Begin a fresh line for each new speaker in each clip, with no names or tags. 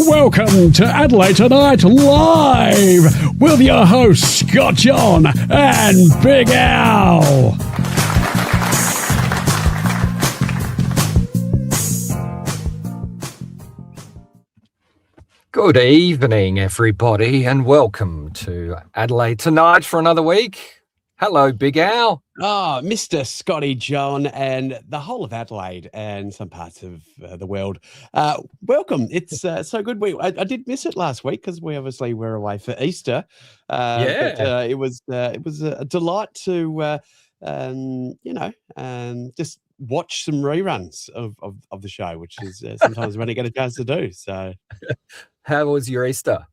Welcome to Adelaide Tonight Live with your hosts Scott, Jon and Big Al.
Good evening, everybody, and welcome to Adelaide Tonight for another week. Hello, Big Al.
Oh, Mr. Scotty, Jon, and the whole of Adelaide and some parts of the world. Welcome. It's so good. I did miss it last week because we obviously were away for Easter. But it was a delight to just watch some reruns of the show, which is sometimes when I get a chance to do. So,
how was your Easter?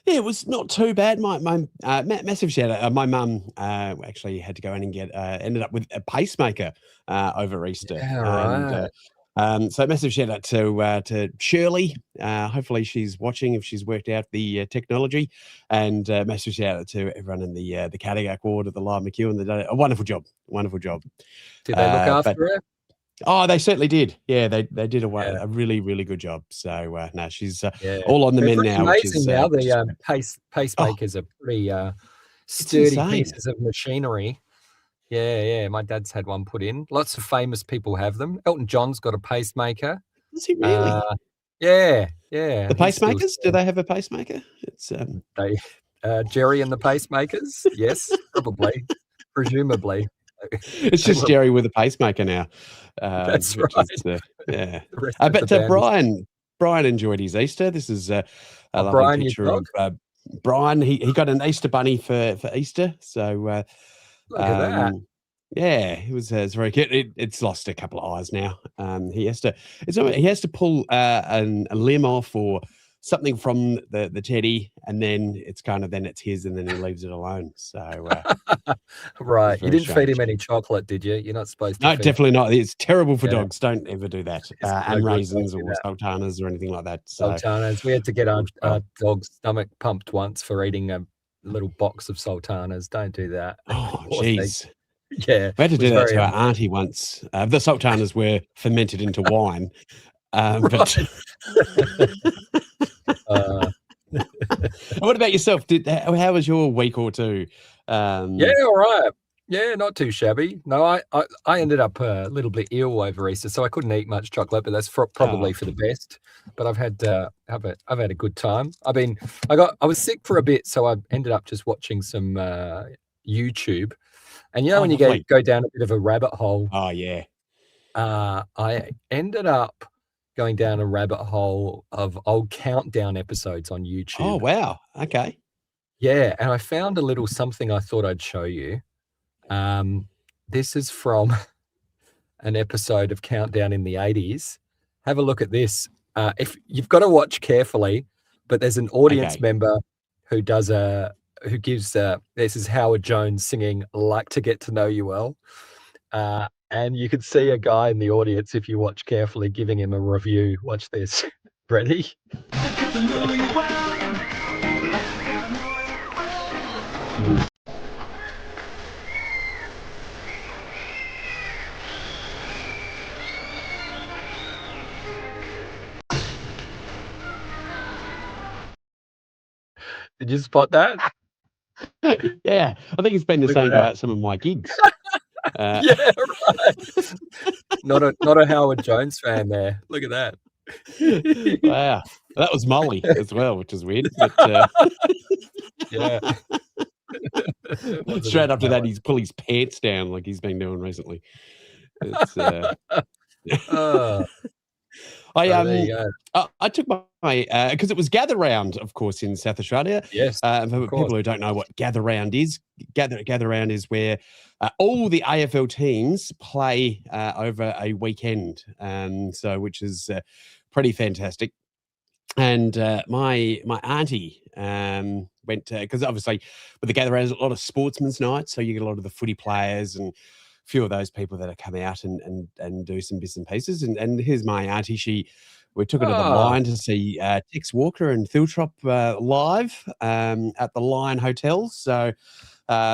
It was not too bad. My massive shout out. My mum actually had to go in and get ended up with a pacemaker over Easter.
Yeah, right.
So massive shout out to Shirley. Hopefully she's watching if she's worked out the technology, and massive shout out to everyone in the cardiac ward at the Lyell McEwen. They did a wonderful job.
Did they look after her?
Oh, they certainly did. Yeah, they did a really, really good job. So no, she's all on the mend now.
Which is now. The pacemakers are pretty sturdy pieces of machinery. Yeah. My dad's had one put in. Lots of famous people have them. Elton John's got a pacemaker.
Is he really?
Yeah.
The pacemakers? Do they have a pacemaker? It's
Jerry and the pacemakers. Yes, probably, presumably.
It's just Jerry with a pacemaker now.
That's right.
But Brian enjoyed his Easter. This is a lovely picture of Brian. He got an Easter bunny for Easter. So
look at that.
Yeah, it was very cute. It's lost a couple of eyes now. He has to pull a limb off or something from the teddy, and then it's his, and then he leaves it alone. So
right, you didn't feed him any chocolate, did you? You're not supposed to.
No, definitely not. It's terrible for dogs. Don't ever do that. And raisins or sultanas or anything like that.
Sultanas. We had to get our dog's stomach pumped once for eating a little box of sultanas. Don't do that.
Oh, jeez.
Yeah,
we had to do that to our auntie once. The sultanas were fermented into wine. But what about yourself? How was your week or two?
Yeah, all right. Yeah, not too shabby. No, I ended up a little bit ill over Easter, so I couldn't eat much chocolate, but that's probably for the best. But I've had a good time. I was sick for a bit, so I ended up just watching some YouTube. And when you go down a bit of a rabbit hole.
Oh yeah.
I ended up going down a rabbit hole of old countdown episodes on YouTube.
Oh, wow. Okay.
Yeah, and I found a little something I thought I'd show you. This is from an episode of Countdown in the 80s. Have a look at this. If you've got to watch carefully, but there's an audience member who gives this is Howard Jones singing "Like to Get to Know You Well." And you can see a guy in the audience, if you watch carefully, giving him a review. Watch this. Ready? Did you spot that?
Yeah, I think it's been the same about some of my gigs.
Yeah, right. Not a Howard Jones fan there. Look at that.
Wow, that was Molly as well, which is weird. But,
yeah.
Straight after that, he's pull his pants down like he's been doing recently. It's, I took my because it was Gather Round, of course, in South Australia.
Yes.
For people who don't know what Gather Round is, Gather Round is where all the AFL teams play over a weekend, which is pretty fantastic. And my auntie went to, because obviously with the Gather Round, there's a lot of sportsmen's nights, so you get a lot of the footy players and a few of those people that come out and do some bits and pieces. And here's my auntie. We took her to the Lion to see Tex Walker and Philtrop live at the Lion Hotel. So,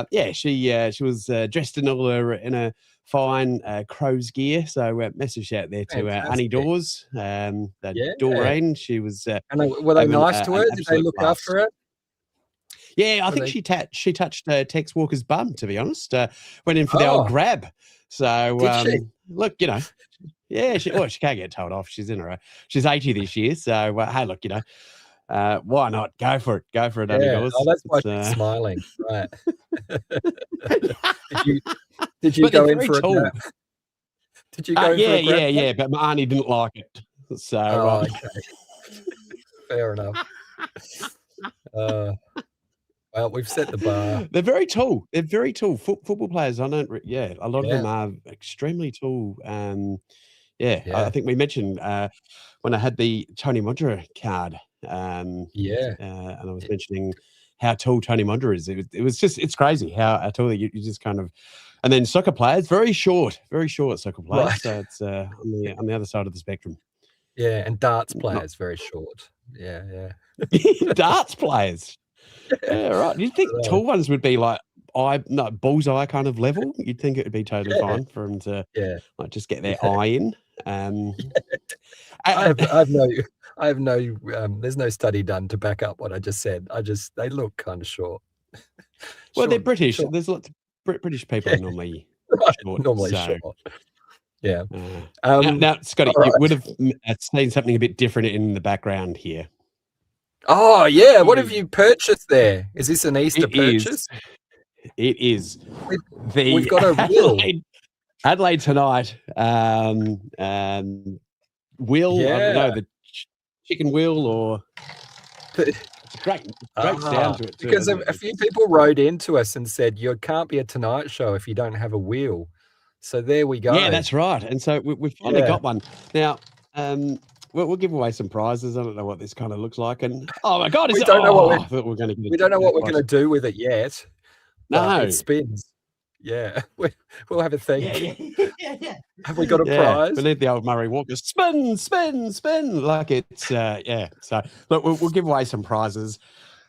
she was dressed in a fine crow's gear. So message out there to Annie
Fantastic.
Dawes, Doreen. She was
And were they nice to her?
an
Did they
absolute
look
blast.
after her?
Yeah, I
Were
think
they-
she touched Tex Walker's bum, to be honest. Went in for the old
Oh,
grab. So
did she?
look, you know, yeah, she can't get told off. She's in her. She's 80 this year. So hey, look, you know, why not? Go for it. Go for it, Annie
Yeah.
Dawes.
Oh, that's why
It's,
she's smiling. Right. Did you
but
go
they're
in
very
for
tall.
a grab? Did you go in for a grab?
Yeah. But my auntie didn't like it. So
Oh, okay. Fair enough. Well, we've set the bar.
they're very tall. They're very tall. Football players. I don't. A lot of them
Yeah.
are extremely tall. I
Yeah.
think we mentioned when I had the Tony Mondra card.
Yeah.
And I was mentioning how tall Tony Mondra is. It was just, it's crazy how tall you just kind of. And then soccer players, very short soccer players.
Right.
So it's on the other side of the spectrum.
Yeah, and darts players, very short. Yeah.
Darts players. Yeah, right. You'd think tall ones would be like bullseye kind of level. You'd think it would be totally fine for them to like just get their eye in.
I have no. There's no study done to back up what I just said. They look kind of short.
Well, they're British.
Short.
There's lots of British people are normally short.
Normally
so.
short. Yeah.
Now, Scotty,
right.
you would have seen something a bit different in the background here.
Oh, yeah. What have you purchased there? Is this an Easter purchase?
It is.
We've got a will.
Adelaide Tonight. Will, I don't know, the chicken will or... It's great sound to it too.
Because a few people wrote into us and said, you can't be a Tonight Show if you don't have a wheel. So there we go.
Yeah, that's right. And so we've finally got one. Now, we'll give away some prizes. I don't know what this kind of looks like. And oh my God,
we don't know what
we're going to
we don't know what we're going to do with it yet.
No,
it spins. Yeah, we'll have a thing.
Yeah.
Have we got a prize?
We need the old Murray Walker. Spin. Like it's, So look, we'll give away some prizes.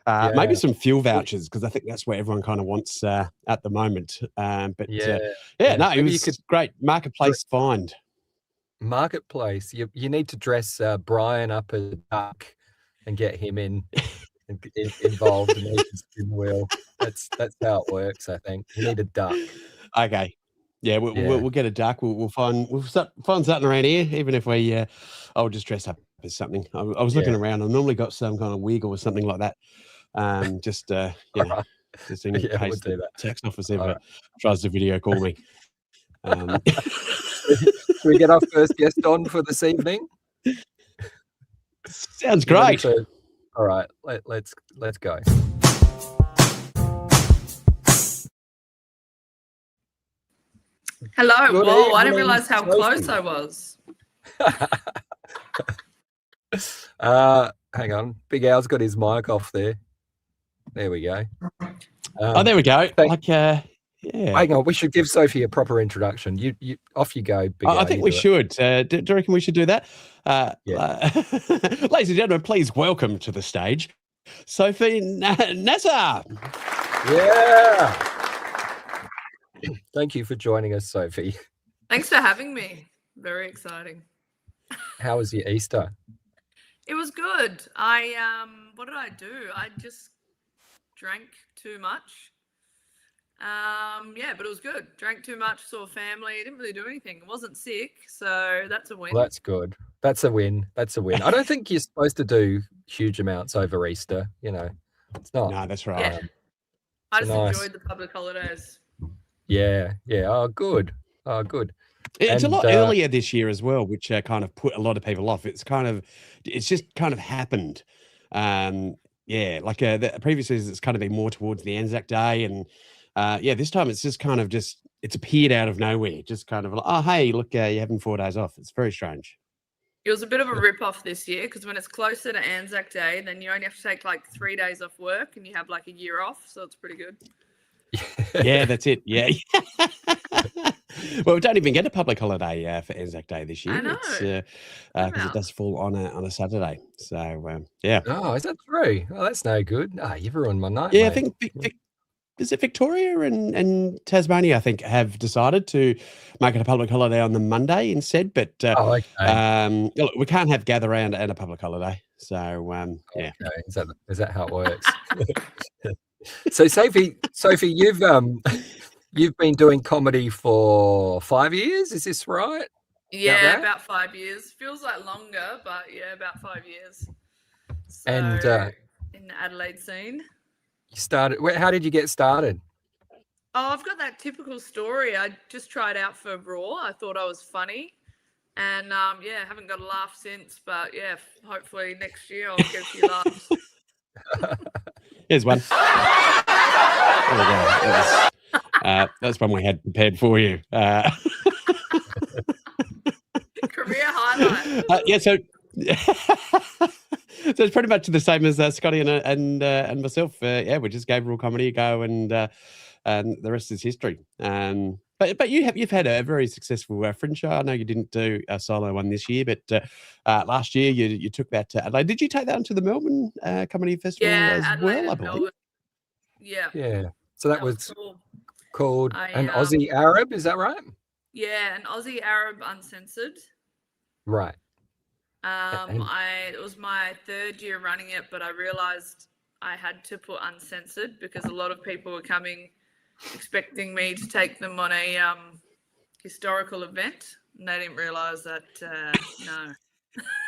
Maybe some fuel vouchers, because I think that's where everyone kind of wants at the moment. No, it was great. Marketplace find.
Marketplace. You need to dress Brian up as a duck and get him involved in the spin wheel. That's how it works. I think you need a duck.
Okay. Yeah, we'll get a duck. We'll find something around here, even if I'll just dress up as something. I was looking around. I've normally got some kind of wig or something like that. Just in case the tax office ever tries to video call me.
Should we get our first guest on for this evening?
Sounds great.
All right, let's go.
Hello. Whoa, I didn't realize how close I was.
Hang on. Big Al's got his mic off there. There we go.
There we go.
Hang on. We should give Sophie a proper introduction. You off you go, Big Al.
I think we should. Do you reckon we should do that? Ladies and gentlemen, please welcome to the stage Sophy Nassar.
Yeah. Thank you for joining us, Sophie.
Thanks for having me. Very exciting.
How was your Easter?
It was good. What did I do? I just drank too much. But it was good. Drank too much, saw family. Didn't really do anything. I wasn't sick, so that's a win.
Well, that's good. That's a win. I don't think you're supposed to do huge amounts over Easter. It's not.
No, that's right.
Yeah. I just enjoyed the public holidays.
Yeah. Oh, good.
It's a lot earlier this year as well, which kind of put a lot of people off. It's just kind of happened. The previous years it's kind of been more towards the Anzac Day, and this time it's just kind of it's appeared out of nowhere. Just kind of like, oh hey, look, you're having 4 days off. It's very strange.
It was a bit of a rip-off this year, because when it's closer to Anzac Day, then you only have to take like 3 days off work, and you have like a year off, so it's pretty good.
Yeah, that's it. Yeah. Well, we don't even get a public holiday for Anzac Day this year.
I know.
Because it does fall on a Saturday. So, yeah.
Oh, is that true? Oh, that's no good. You ruined my night.
Yeah,
mate.
I think is it Victoria and Tasmania, I think, have decided to make it a public holiday on the Monday instead. But
okay.
look, we can't have gather round and a public holiday. So yeah.
Okay. Is that how it works? So Sophie, you've been doing comedy for 5 years. Is this right?
Yeah, about 5 years. Feels like longer, but yeah, about 5 years. So,
and
in the Adelaide scene.
You started. How did you get started?
Oh, I've got that typical story. I just tried out for Raw. I thought I was funny. And yeah, haven't got a laugh since. But yeah, hopefully next year I'll get a few laughs.
Here's one. There we go. That's one we had prepared for you.
Career highlight.
Yeah, so it's pretty much the same as Scotty and myself. Yeah, we just gave Raw Comedy a go, and the rest is history. But you've had a very successful fringe show. I know you didn't do a solo one this year, but last year you took that to Adelaide. Did you take that onto the Melbourne Comedy Festival as
Adelaide
well? I
and
believe.
Melbourne. Yeah.
Yeah. So that was
cool.
Called an Aussie Arab. Is that right?
Yeah, an Aussie Arab Uncensored.
Right.
It was my 3rd year running it, but I realised I had to put uncensored because a lot of people were coming expecting me to take them on a historical event, and they didn't realise that no,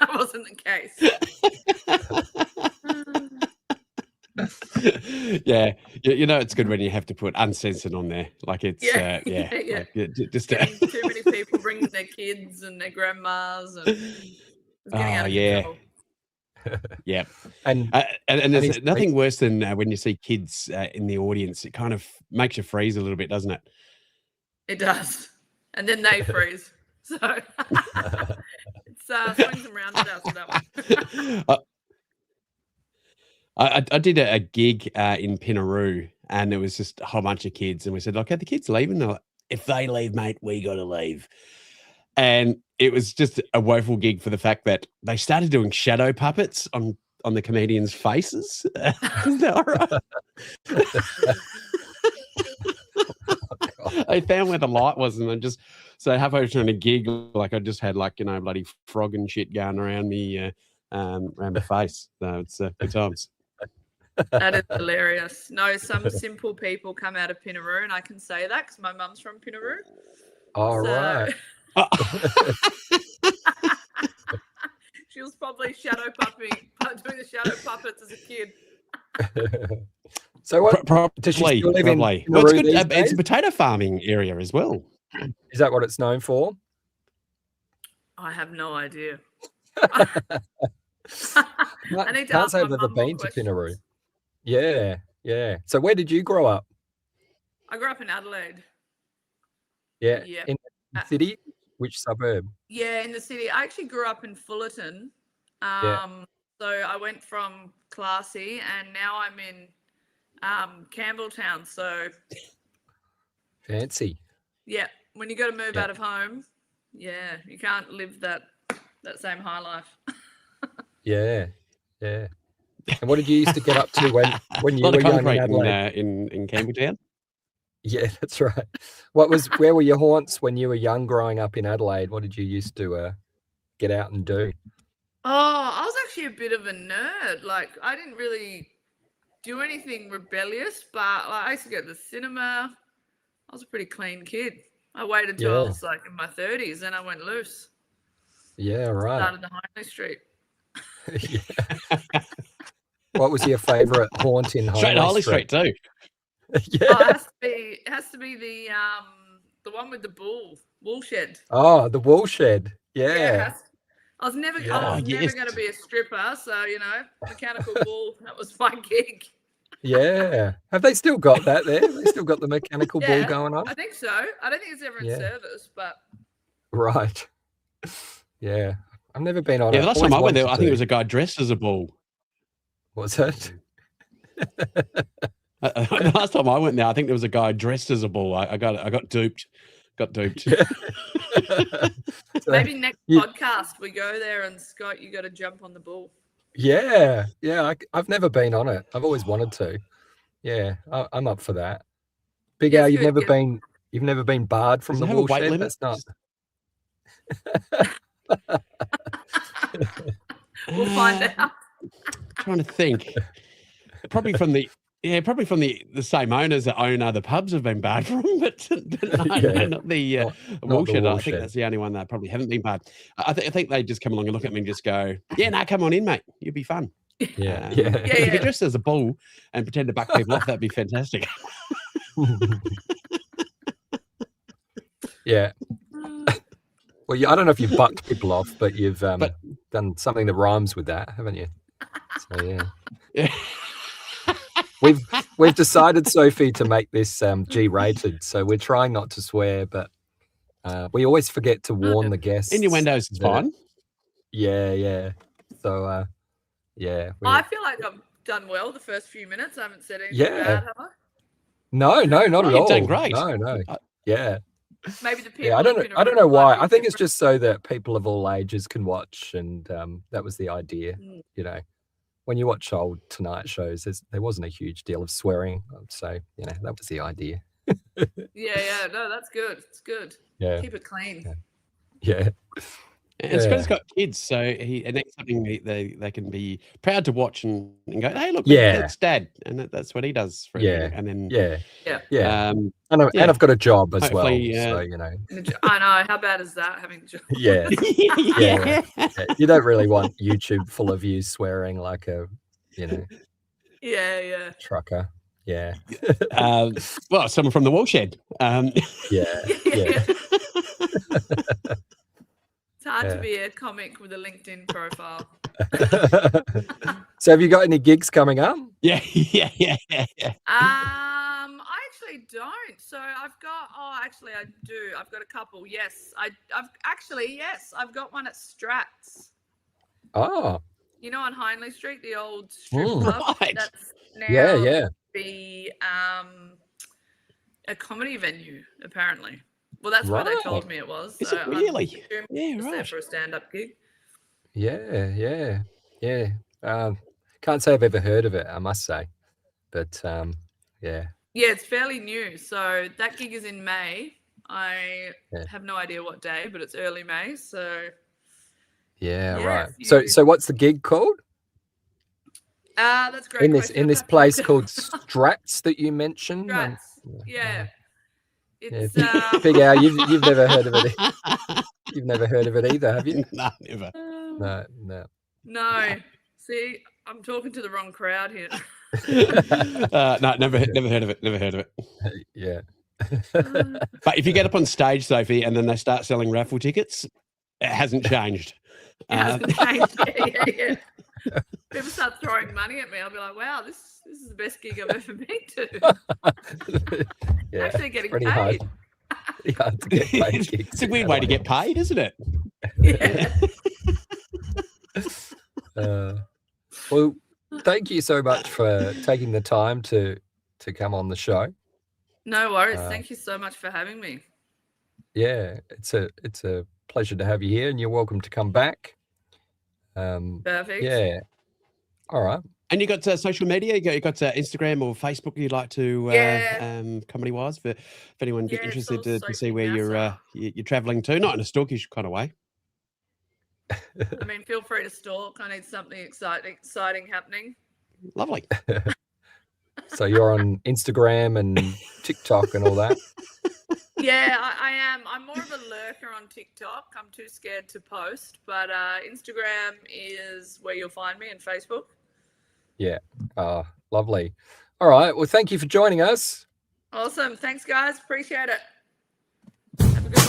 that wasn't the case.
Yeah, you know it's good when you have to put uncensored on there. Like it's
yeah.
Like, just
too many people bringing their kids and their grandmas and getting out of control.
Yeah,
and
there's nothing worse than when you see kids in the audience. It kind of makes you freeze a little bit, doesn't it?
It does, and then they freeze. So it's swings and roundabouts with that one.
I did a gig in Pinaroo, and there was just a whole bunch of kids, and we said, "Look, are the kids leaving?" They're like, "If they leave, mate, we got to leave." And it was just a woeful gig for the fact that they started doing shadow puppets on the comedians' faces. Isn't that all right? I found where the light was, and I just halfway through a gig, like I just had bloody frog and shit going around me, around my face. So it's good times.
That is hilarious. No, some simple people come out of Pinaroo, and I can say that because my mum's from Pinaroo.
All right.
She was probably doing the shadow puppets as a kid.
So what?
Does she still live in Pinaroo? Well, it's good. It's a potato farming area as well.
Is that what it's known for?
I have no idea.
I need to can't say I've ever been to Pinaroo. Yeah. So where did you grow up?
I grew up in Adelaide.
Yeah. In the city? Which suburb? Yeah,
in the city. I actually grew up in Fullerton. So I went from Classy, and now I'm in Campbelltown. So
fancy.
Yeah. When you got to move out of home, you can't live that same high life.
Yeah. And what did you used to get up to when you were young in Adelaide?
In Campbelltown?
Yeah, that's right. Where were your haunts when you were young growing up in Adelaide? What did you used to get out and do?
Oh, I was actually a bit of a nerd. Like, I didn't really do anything rebellious, but I used to go to the cinema. I was a pretty clean kid. I waited till I was in my 30s, and I went loose.
Yeah, right.
Started the Hindley Street.
What was your favourite haunt in Hindley
Street too?
Yeah.
Oh, it has to be the one with the wool shed.
Oh, the wool shed. Yeah.
I was never going to be a stripper, so mechanical wool. That was my gig.
Yeah. Have they still got that there? They still got the mechanical wool going on?
I think so. I don't think it's ever in service, but
right. Yeah. I've never been on
it. Yeah, the last time I went there, I think it was a guy dressed as a bull.
What's that?
The last time I went there, I think there was a guy dressed as a bull. I got duped.
Yeah.
So maybe next podcast we go there, and Scott, you got to jump on the bull.
Yeah. I've never been on it. I've always wanted to. Yeah, I'm up for that. Big
Yeah,
Al,
it's
you've
good,
never been barred from
Does
the
it have a weight
woolshed?
limit?
That's not.
We'll find out.
Trying to think. Probably from the same owners that own other pubs have been barred from, but no,
Yeah.
not the
Not the
woolshed. I think
woolshed.
that's the only one that probably haven't been barred. I think they just come along and look at me and just go, "Yeah, no, come on in, mate. You'll be fun."
Yeah,
If you
Yeah.
could dress as a bull and pretend to buck people off, that'd be fantastic.
Yeah. Well, I don't know if you've bucked people off, but you've done something that rhymes with that, haven't you? So yeah. We've decided, Sophie, to make this G-rated, so we're trying not to swear, but we always forget to warn the guests.
Innuendos is fine.
Yeah. So yeah.
I feel like I've done well the first few minutes. I haven't said anything bad, have I?
No, not at all.
You've done great.
No. Yeah.
Maybe the people.
Yeah, I don't know why. I think it's just so that people of all ages can watch, and that was the idea. You know, when you watch old Tonight shows, there wasn't a huge deal of swearing, so that was the idea.
Yeah. No, that's good. It's good.
Yeah.
Keep it clean.
Yeah.
And Spencer's got kids, so and that's something they can be proud to watch and go, "Hey, look, that's Dad," and that's what he does for a living. And then
and I've got a job as well, so
I know. How bad is that, having a job?
Yeah. You don't really want YouTube full of you swearing like a trucker. Yeah.
Well, someone from the woolshed.
Yeah.
It's hard to be a comic with a LinkedIn profile.
So have you got any gigs coming up?
Yeah.
I actually don't. So I've got. Oh, actually, I do. I've got a couple. Yes, I've got one at Strat's.
Oh.
You know, on Hindley Street, the old strip club.
Right.
That's now
be
a comedy venue, apparently. Well, that's where they told me it was.
Is it really?
Yeah, right. There for a stand-up gig.
Yeah. Can't say I've ever heard of it, I must say, but yeah.
Yeah, it's fairly new. So that gig is in May. I have no idea what day, but it's early May. So
right. So what's the gig called?
That's great.
In this place called Strat's that you mentioned.
Strat's. Yeah. It's
Big Al, you've never heard of it. You've never heard of it either, have you?
No, never.
No. See, I'm talking to the wrong crowd here.
No, never heard of it. Never heard of it.
Yeah.
But if you get up on stage, Sophie, and then they start selling raffle tickets, it hasn't changed.
It hasn't changed. Yeah. People start throwing money at me. I'll be like, wow, this is the best gig I've ever been to. Actually getting paid.
Hard to get paid.
It's a weird way to get paid, isn't it?
Yeah.
Well, thank you so much for taking the time to come on the show.
No worries. Thank you so much for having me.
Yeah, it's a pleasure to have you here, and you're welcome to come back.
Perfect.
Yeah. All right.
And you got social media? You got Instagram or Facebook you'd like to comedy wise for if anyone get interested to see where you're traveling to, not in a stalkish kind of way.
I mean, feel free to stalk. I need something exciting happening.
Lovely.
So you're on Instagram and TikTok and all that?
Yeah, I am. I'm more of a lurker on TikTok. I'm too scared to post, but Instagram is where you'll find me, and Facebook.
Yeah. Lovely. All right. Well, thank you for joining us.
Awesome. Thanks, guys. Appreciate it. Have a good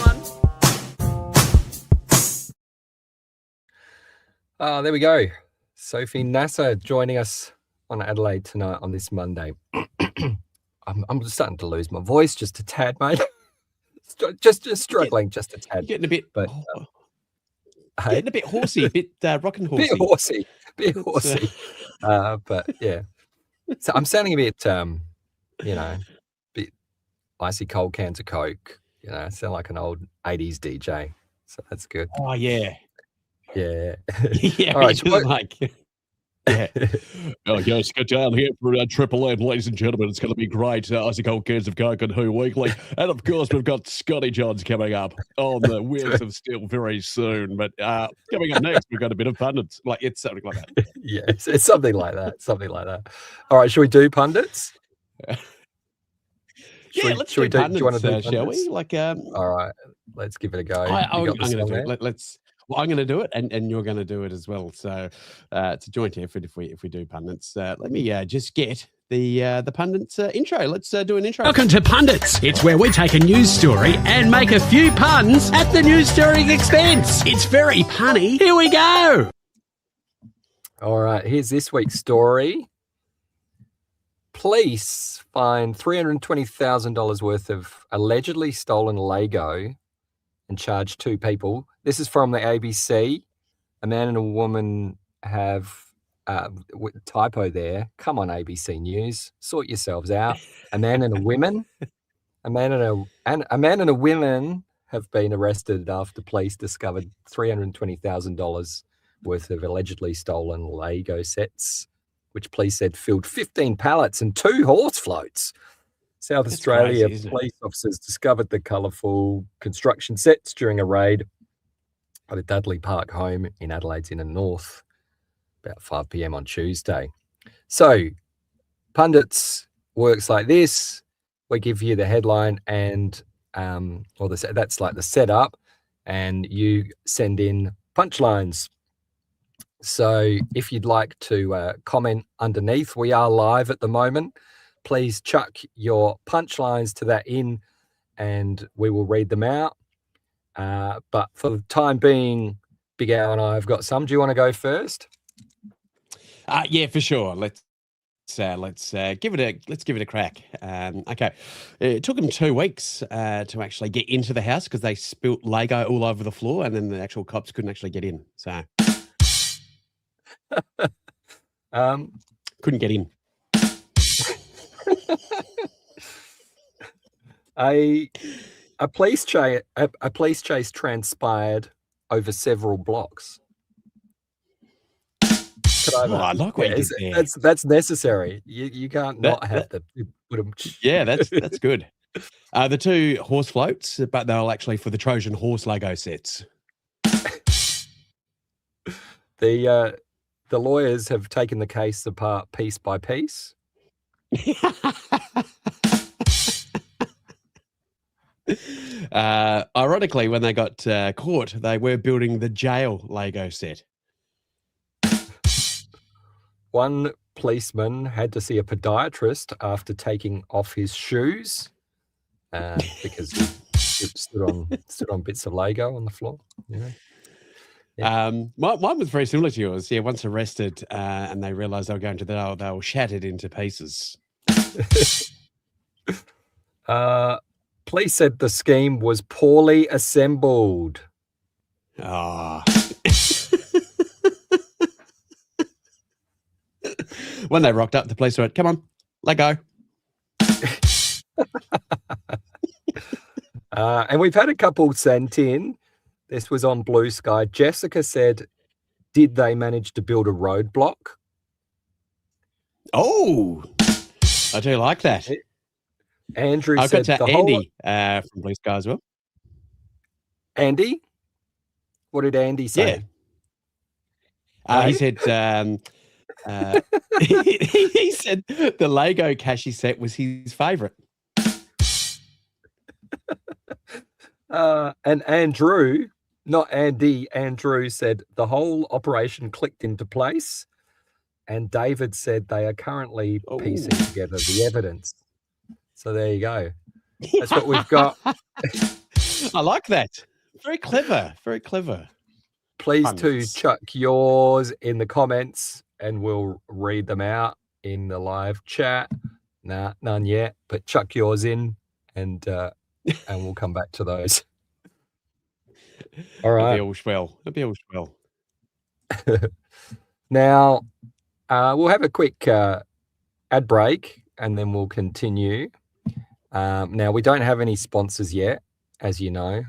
one.
There we go. Sophy Nassar joining us on Adelaide Tonight on this Monday. I'm starting to lose my voice just a tad, mate. just struggling just a tad.
Getting a bit,
but
getting a bit horsey, a bit rocking horsey.
Bit horsey. But yeah. So I'm sounding a bit, bit icy cold cans of Coke. I sound like an old 80s DJ. So that's good.
Oh, yeah.
Yeah.
Yeah.
All right.
Yeah. Oh, yes, get down here for Triple M, ladies and gentlemen. It's going to be great. Icy Cold Cans of Coke and Who Weekly. And, of course, we've got Scotty Johns coming up on the Wheels of Steel very soon. But coming up next, we've got a bit of pundits. Like, it's something like that.
Yeah, it's something like that. Something like that. All right, should we do pundits?
Let's do pundits,
do you want to do pundits?
Shall we? Like,
all right, let's give it a go.
I'm going to do it. I'm going to do it, and you're going to do it as well. So it's a joint effort if we do pundits. Let me just get the pundits intro. Let's do an intro.
Welcome to Pundits. It's where we take a news story and make a few puns at the news story's expense. It's very punny. Here we go.
All right, here's this week's story. Police find $320,000 worth of allegedly stolen Lego and charge 2 people. This is from the ABC. A man and a woman have typo there. Come on, ABC News, sort yourselves out. A man and a woman have been arrested after police discovered $320,000 worth of allegedly stolen Lego sets, which police said filled 15 pallets and 2 horse floats. South Australia police officers discovered the colourful construction sets during a raid at a Dudley Park home in Adelaide's inner north about 5 p.m. on Tuesday. So, Pundits works like this. We give you the headline and that's like the setup, and you send in punchlines. So if you'd like to comment underneath, we are live at the moment. Please chuck your punchlines to that in and we will read them out. But for the time being, Big Al and I have got some. Do you want to go first?
Yeah, for sure. Let's give it a crack. Okay, it took them 2 weeks to actually get into the house because they spilt Lego all over the floor, and then the actual cops couldn't actually get in. So couldn't get in.
A police chase transpired over several blocks.
I like what you did there.
That's necessary. You can't not have to put them.
Yeah, that's good. The 2 horse floats, but they were actually for the Trojan horse Lego sets.
The lawyers have taken the case apart piece by piece.
Ironically, when they got caught, they were building the jail Lego set.
One policeman had to see a podiatrist after taking off his shoes because he stood on bits of Lego on the floor. You know?
Yeah. Mine was very similar to yours. Yeah, once arrested and they realised they were going to the jail, they were shattered into pieces.
Police said the scheme was poorly assembled.
Ah. When they rocked up, the police went, "Come on, let go."
And we've had a couple sent in. This was on Blue Sky. Jessica said, did they manage to build a roadblock?
Oh, I do like that.
Andrew
I've
said
got Andy from Blue Sky as well.
Andy? What did Andy say?
Yeah. He said he said the Lego Cashy set was his favourite.
And Andrew, not Andy, Andrew said the whole operation clicked into place. And David said they are currently piecing together the evidence. So there you go. That's what we've got.
I like that. Very clever. Very clever.
Please to chuck yours in the comments and we'll read them out in the live chat. Nah, none yet, but chuck yours in and we'll come back to those. All right.
It'll be all swell.
Now, we'll have a quick ad break and then we'll continue. Now, we don't have any sponsors yet, as you know,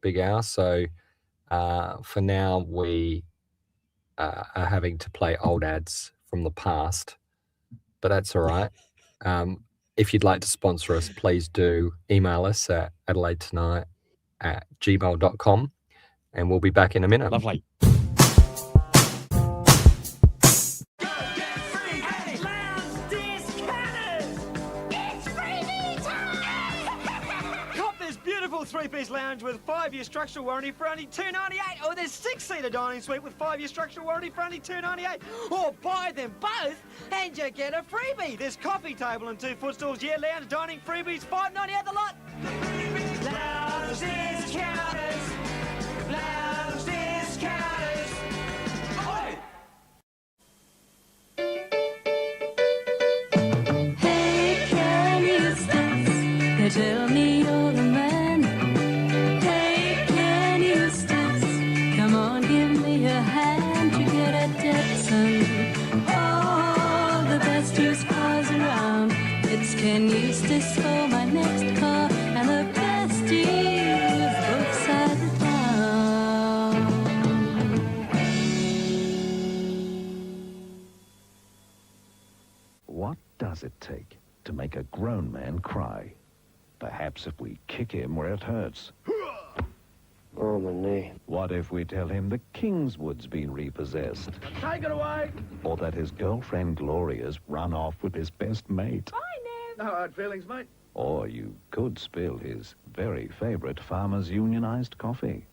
Big Al. So for now, we are having to play old ads from the past, but that's all right. If you'd like to sponsor us, please do email us at adelaidetonight@gmail.com, and we'll be back in a minute.
Lovely.
Three-piece lounge with 5-year structural warranty for only $2.98, or there's 6-seater dining suite with 5-year structural warranty for only $2.98, or buy them both and you get a freebie. There's coffee table and 2 footstools, lounge dining freebies, $5.98 the lot. Lounge discounters, lounge discounters. Oi!
Hey, can you stop? They tell me you're the man. Can you for my next car and the best deals both sides of town?
What does it take to make a grown man cry? Perhaps if we kick him where it hurts.
Oh, my knee.
What if we tell him the Kingswood's been repossessed?
Take it away.
Or that his girlfriend Gloria's run off with his best mate?
No hard feelings, mate.
Or you could spill his very favorite Farmers Unionized coffee.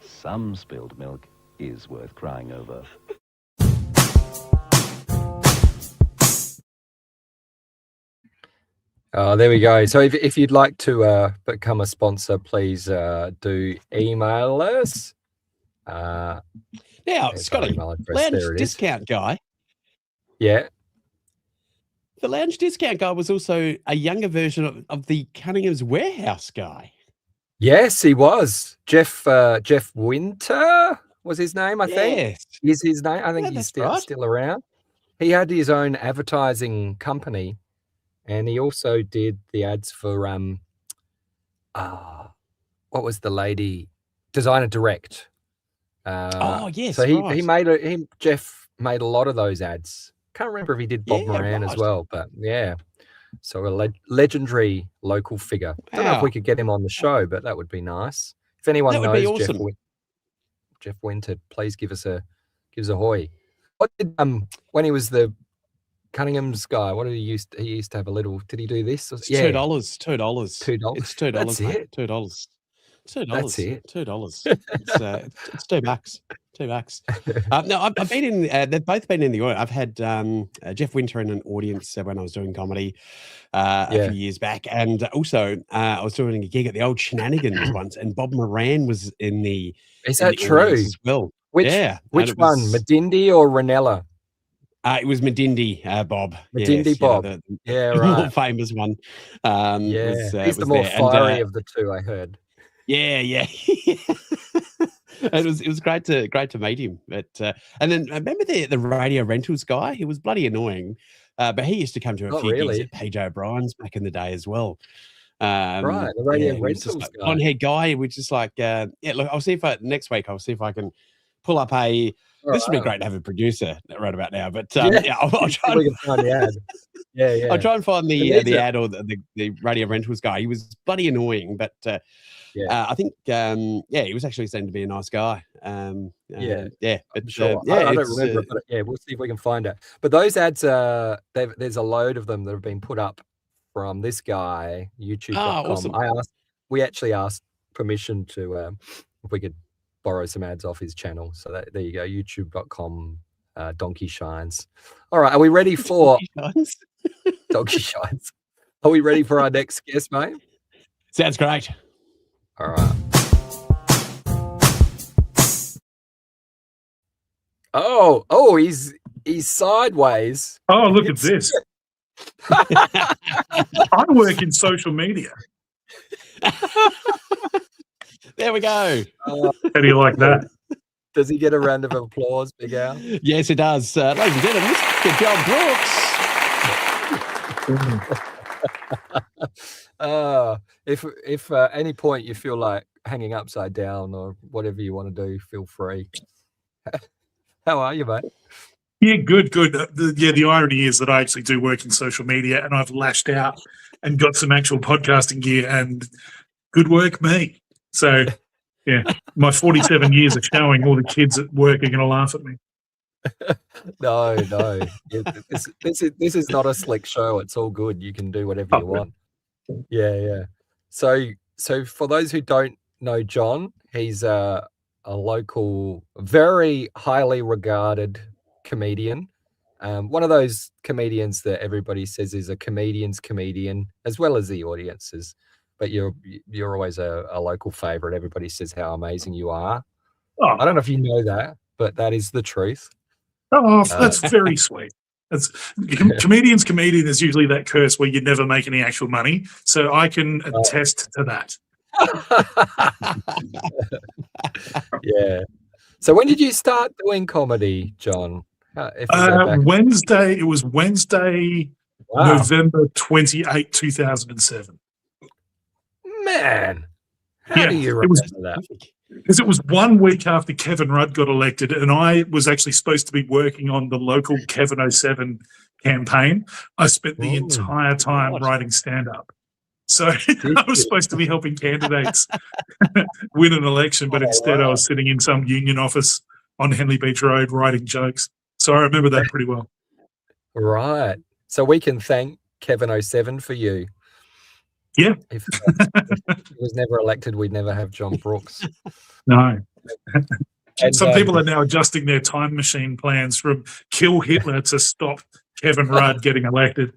Some spilled milk is worth crying over.
There we go. So if you'd like to become a sponsor, please do email us.
Now,
There's our
Scotty,
email address.
lounge
There it is.
discount guy.
Yeah.
The lounge discount guy was also a younger version of the Cunningham's Warehouse guy.
Yes, he was. Jeff Winter was his name, I think.
Yes.
Is his name? I think
Yeah,
he's
that's right.
still around. He had his own advertising company, and he also did the ads for what was the lady? Designer Direct.
Oh, yes,
So
right.
Jeff made a lot of those ads. Can't remember if he did Bob
Yeah,
Moran as
right.
well, but yeah. So a legendary local figure. Don't know if
Wow.
we could get him on the show, but that would be nice. If anyone
That would be
knows
awesome.
Jeff Winter, please give us a hoy. What did when he was the Cunningham's guy? What did he used to have a little? Did he do this?
It's $2. $2.
$2.
It's $2.
That's
mate.
it.
$2. $2.
That's it.
$2. It's $2. $2. No, I've been in. They've both been in the audience. I've had Jeff Winter in an audience when I was doing comedy a few years back, and also I was doing a gig at the old Shenanigans once, and Bob Moran was in the.
Is
in
that
the
true?
audience as well?
Which
yeah.
Which
and it
one?
was-
Medindi or Ranella?
It was Medindi, Bob.
Medindi
Yes,
Bob.
the
Yeah,
more
right.
famous one.
Yeah,
was
he's the
was
more
there.
fiery
And,
of the two, I heard.
yeah. It was great to meet him. But and then I remember the radio rentals guy. He was bloody annoying, but he used to come to a
Not
few
really.
gigs at PJ O'Brien's back in the day as well.
Right, the radio
he was just
rentals
like
guy.
blonde-haired guy. He was just like, look, I'll see if next week I'll see if I can pull up a. This would be great to have a producer right about now, but I'll try.
We can find the ad. Yeah.
I'll try and find
It
the
needs it.
ad or the radio rentals guy. He was bloody annoying, but I think he was actually seen to be a nice guy.
Yeah,
But
I'm sure.
yeah,
I don't
it's,
remember, but yeah, we'll see if we can find it. But those ads, there's a load of them that have been put up from this guy, YouTube.com.
awesome.
We actually asked permission to if we could borrow some ads off his channel. So there you go, YouTube.com. Donkey Shines. All right, are we ready for Donkey Shines? Are we ready for our next guest, mate?
Sounds great.
All right. Oh, he's sideways.
Oh, look at this. I work in social media.
There we go.
How do you like that?
Does he get a round of applause, Big Al?
Yes, it does. Ladies and gentlemen, Mr. Jon Brooks.
If at any point you feel like hanging upside down or whatever you want to do, feel free. How are you, mate?
Yeah, good. The irony is that I actually do work in social media, and I've lashed out and got some actual podcasting gear, and good work, me. So, yeah, my 47 years are showing. All the kids at work are going to laugh at me.
No. Yeah, this is not a slick show. It's all good. You can do whatever you want. Yeah. So for those who don't know Jon, he's a local, very highly regarded comedian. One of those comedians that everybody says is a comedian's comedian, as well as the audiences. But you're always a local favorite. Everybody says how amazing you are.
Oh,
I don't know if you know that, but that is the truth.
that's very sweet. Comedian is usually that curse where you never make any actual money. So I can attest to that.
Yeah. So when did you start doing comedy, Jon? If we go back-
Wednesday. It was Wednesday,
Wow.
November 28, 2007.
Man, how do you
it
remember
was
that?
because it was 1 week after Kevin Rudd got elected, and I was actually supposed to be working on the local Kevin 07 campaign. I spent the entire time writing stand-up. So I was supposed to be helping candidates win an election, but instead I was sitting in some union office on Henley Beach Road writing jokes. So I remember that pretty well.
Right. So we can thank Kevin 07 for you.
Yeah.
If he was never elected, we'd never have Jon Brooks.
No.
And,
some people are now adjusting their time machine plans from kill Hitler to stop Kevin Rudd getting elected.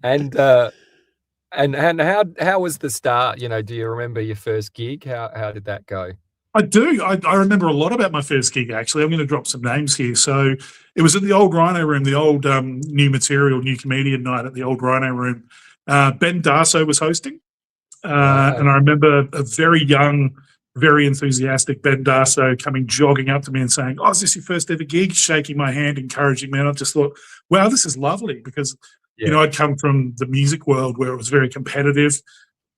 And how was the start? You know, do you remember your first gig? How did that go?
I do. I remember a lot about my first gig, actually. I'm going to drop some names here. So it was at the old Rhino Room, the old new comedian night at the old Rhino Room. Ben Darso was hosting. And I remember a very young, very enthusiastic Ben Darso coming jogging up to me and saying, "Oh, is this your first ever gig?" Shaking my hand, encouraging me. And I just thought, wow, this is lovely because, you know, I'd come from the music world where it was very competitive.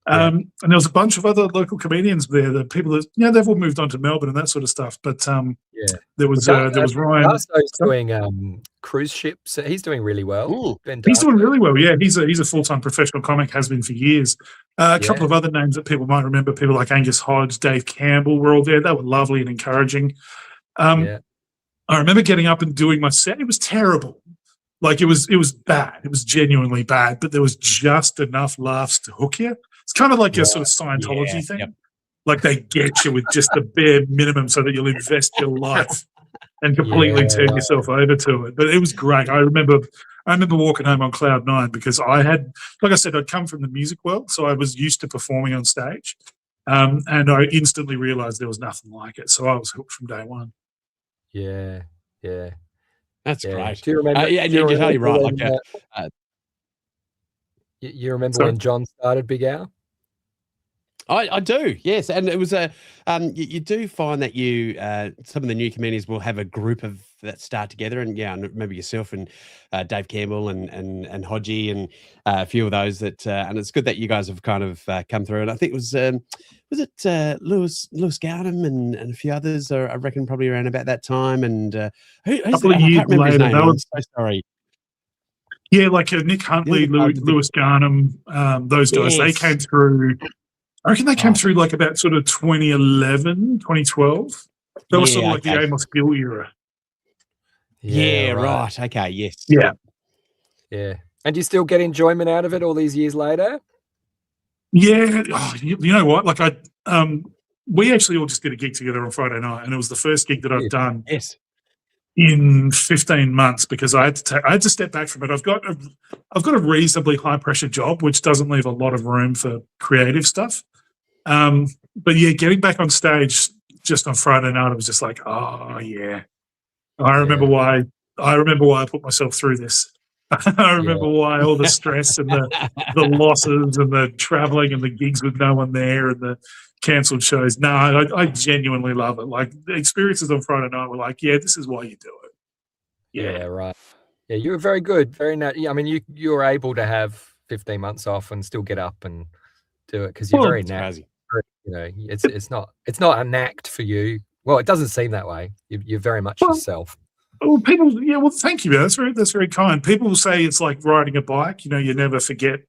And there was a bunch of other local comedians there, the people that, they've all moved on to Melbourne and that sort of stuff. But there was Ryan.
Darso's doing cruise ships. He's doing really well.
He's doing really well. Yeah, he's a full-time professional comic, has been for years. A couple of other names that people might remember, people like Angus Hodge, Dave Campbell were all there. They were lovely and encouraging. I remember getting up and doing my set. It was terrible. Like it was bad. It was genuinely bad, but there was just enough laughs to hook you. It's kind of like a sort of Scientology thing. Yep. Like they get you with just the bare minimum so that you'll invest your life and completely turn yourself over to it. But it was great. I remember walking home on cloud 9 because I had, like I said, I'd come from the music world, so I was used to performing on stage. And I instantly realized there was nothing like it. So I was hooked from day one.
Yeah.
That's great.
Do you remember?
You're totally right.
You remember when Jon started Big Al?
I do, yes, and it was you do find that you some of the new comedians will have a group of that start together, and maybe yourself and Dave Campbell and Hodgie and a few of those that, and it's good that you guys have kind of come through. And I think it was it Lewis Gardam and a few others, I reckon, probably around about that time. And who's
a couple of years later,
I'm so sorry.
Yeah, like Nick Huntley, Lewis Garnham, those guys, they came through. I reckon they came through like about sort of 2011, 2012. That was sort of like the Amos Gill era.
Yeah, right. Okay, yes.
Yeah. And do you still get enjoyment out of it all these years later?
Yeah. Oh, you know what? Like we actually all just did a gig together on Friday night, and it was the first gig that I've done in 15 months because I had to step back from it. I've got a reasonably high pressure job, which doesn't leave a lot of room for creative stuff. But yeah, getting back on stage just on Friday night, I was just like, oh yeah. I remember why I put myself through this. I remember why all the stress and the losses and the traveling and the gigs with no one there and the cancelled shows. No, I genuinely love it. Like the experiences on Friday night were like, yeah, this is why you do it.
Yeah, right. Yeah, you were very good. Very I mean, you were able to have 15 months off and still get up and do it because you're very natural. it's not an act for you. Well, it doesn't seem that way. You're very much yourself.
Well, thank you. That's very kind. People will say it's like riding a bike. You never forget.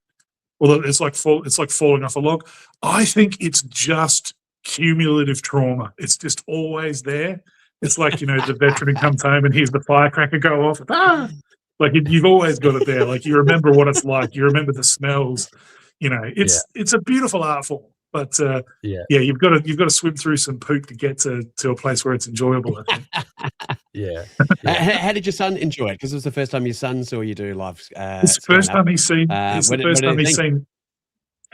Well, it's like falling off a log. I think it's just cumulative trauma. It's just always there. It's like, the veteran who comes home and hears the firecracker go off. Like you've always got it there. Like you remember what it's like. You remember the smells. It's a beautiful art form. But you've got to swim through some poop to get to a place where it's enjoyable, I think.
Yeah.
How did your son enjoy it? Because it was the first time your son saw you do live.
It's the first time he's seen. It's the first time he's seen.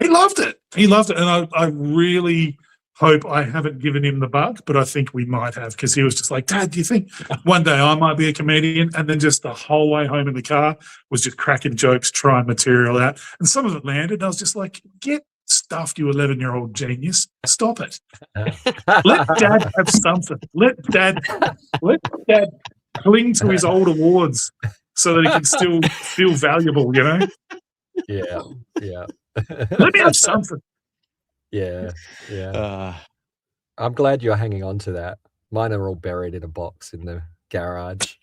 He loved it. And I really hope I haven't given him the bug, but I think we might have, because he was just like, Dad, do you think one day I might be a comedian? And then just the whole way home in the car was just cracking jokes, trying material out. And some of it landed. I was just like, get stuffed, you 11-year-old genius. Stop it. Let Dad have something. Let Dad cling to his old awards so that he can still feel valuable,
Yeah.
Let me have something.
Yeah. I'm glad you're hanging on to that. Mine are all buried in a box in the garage.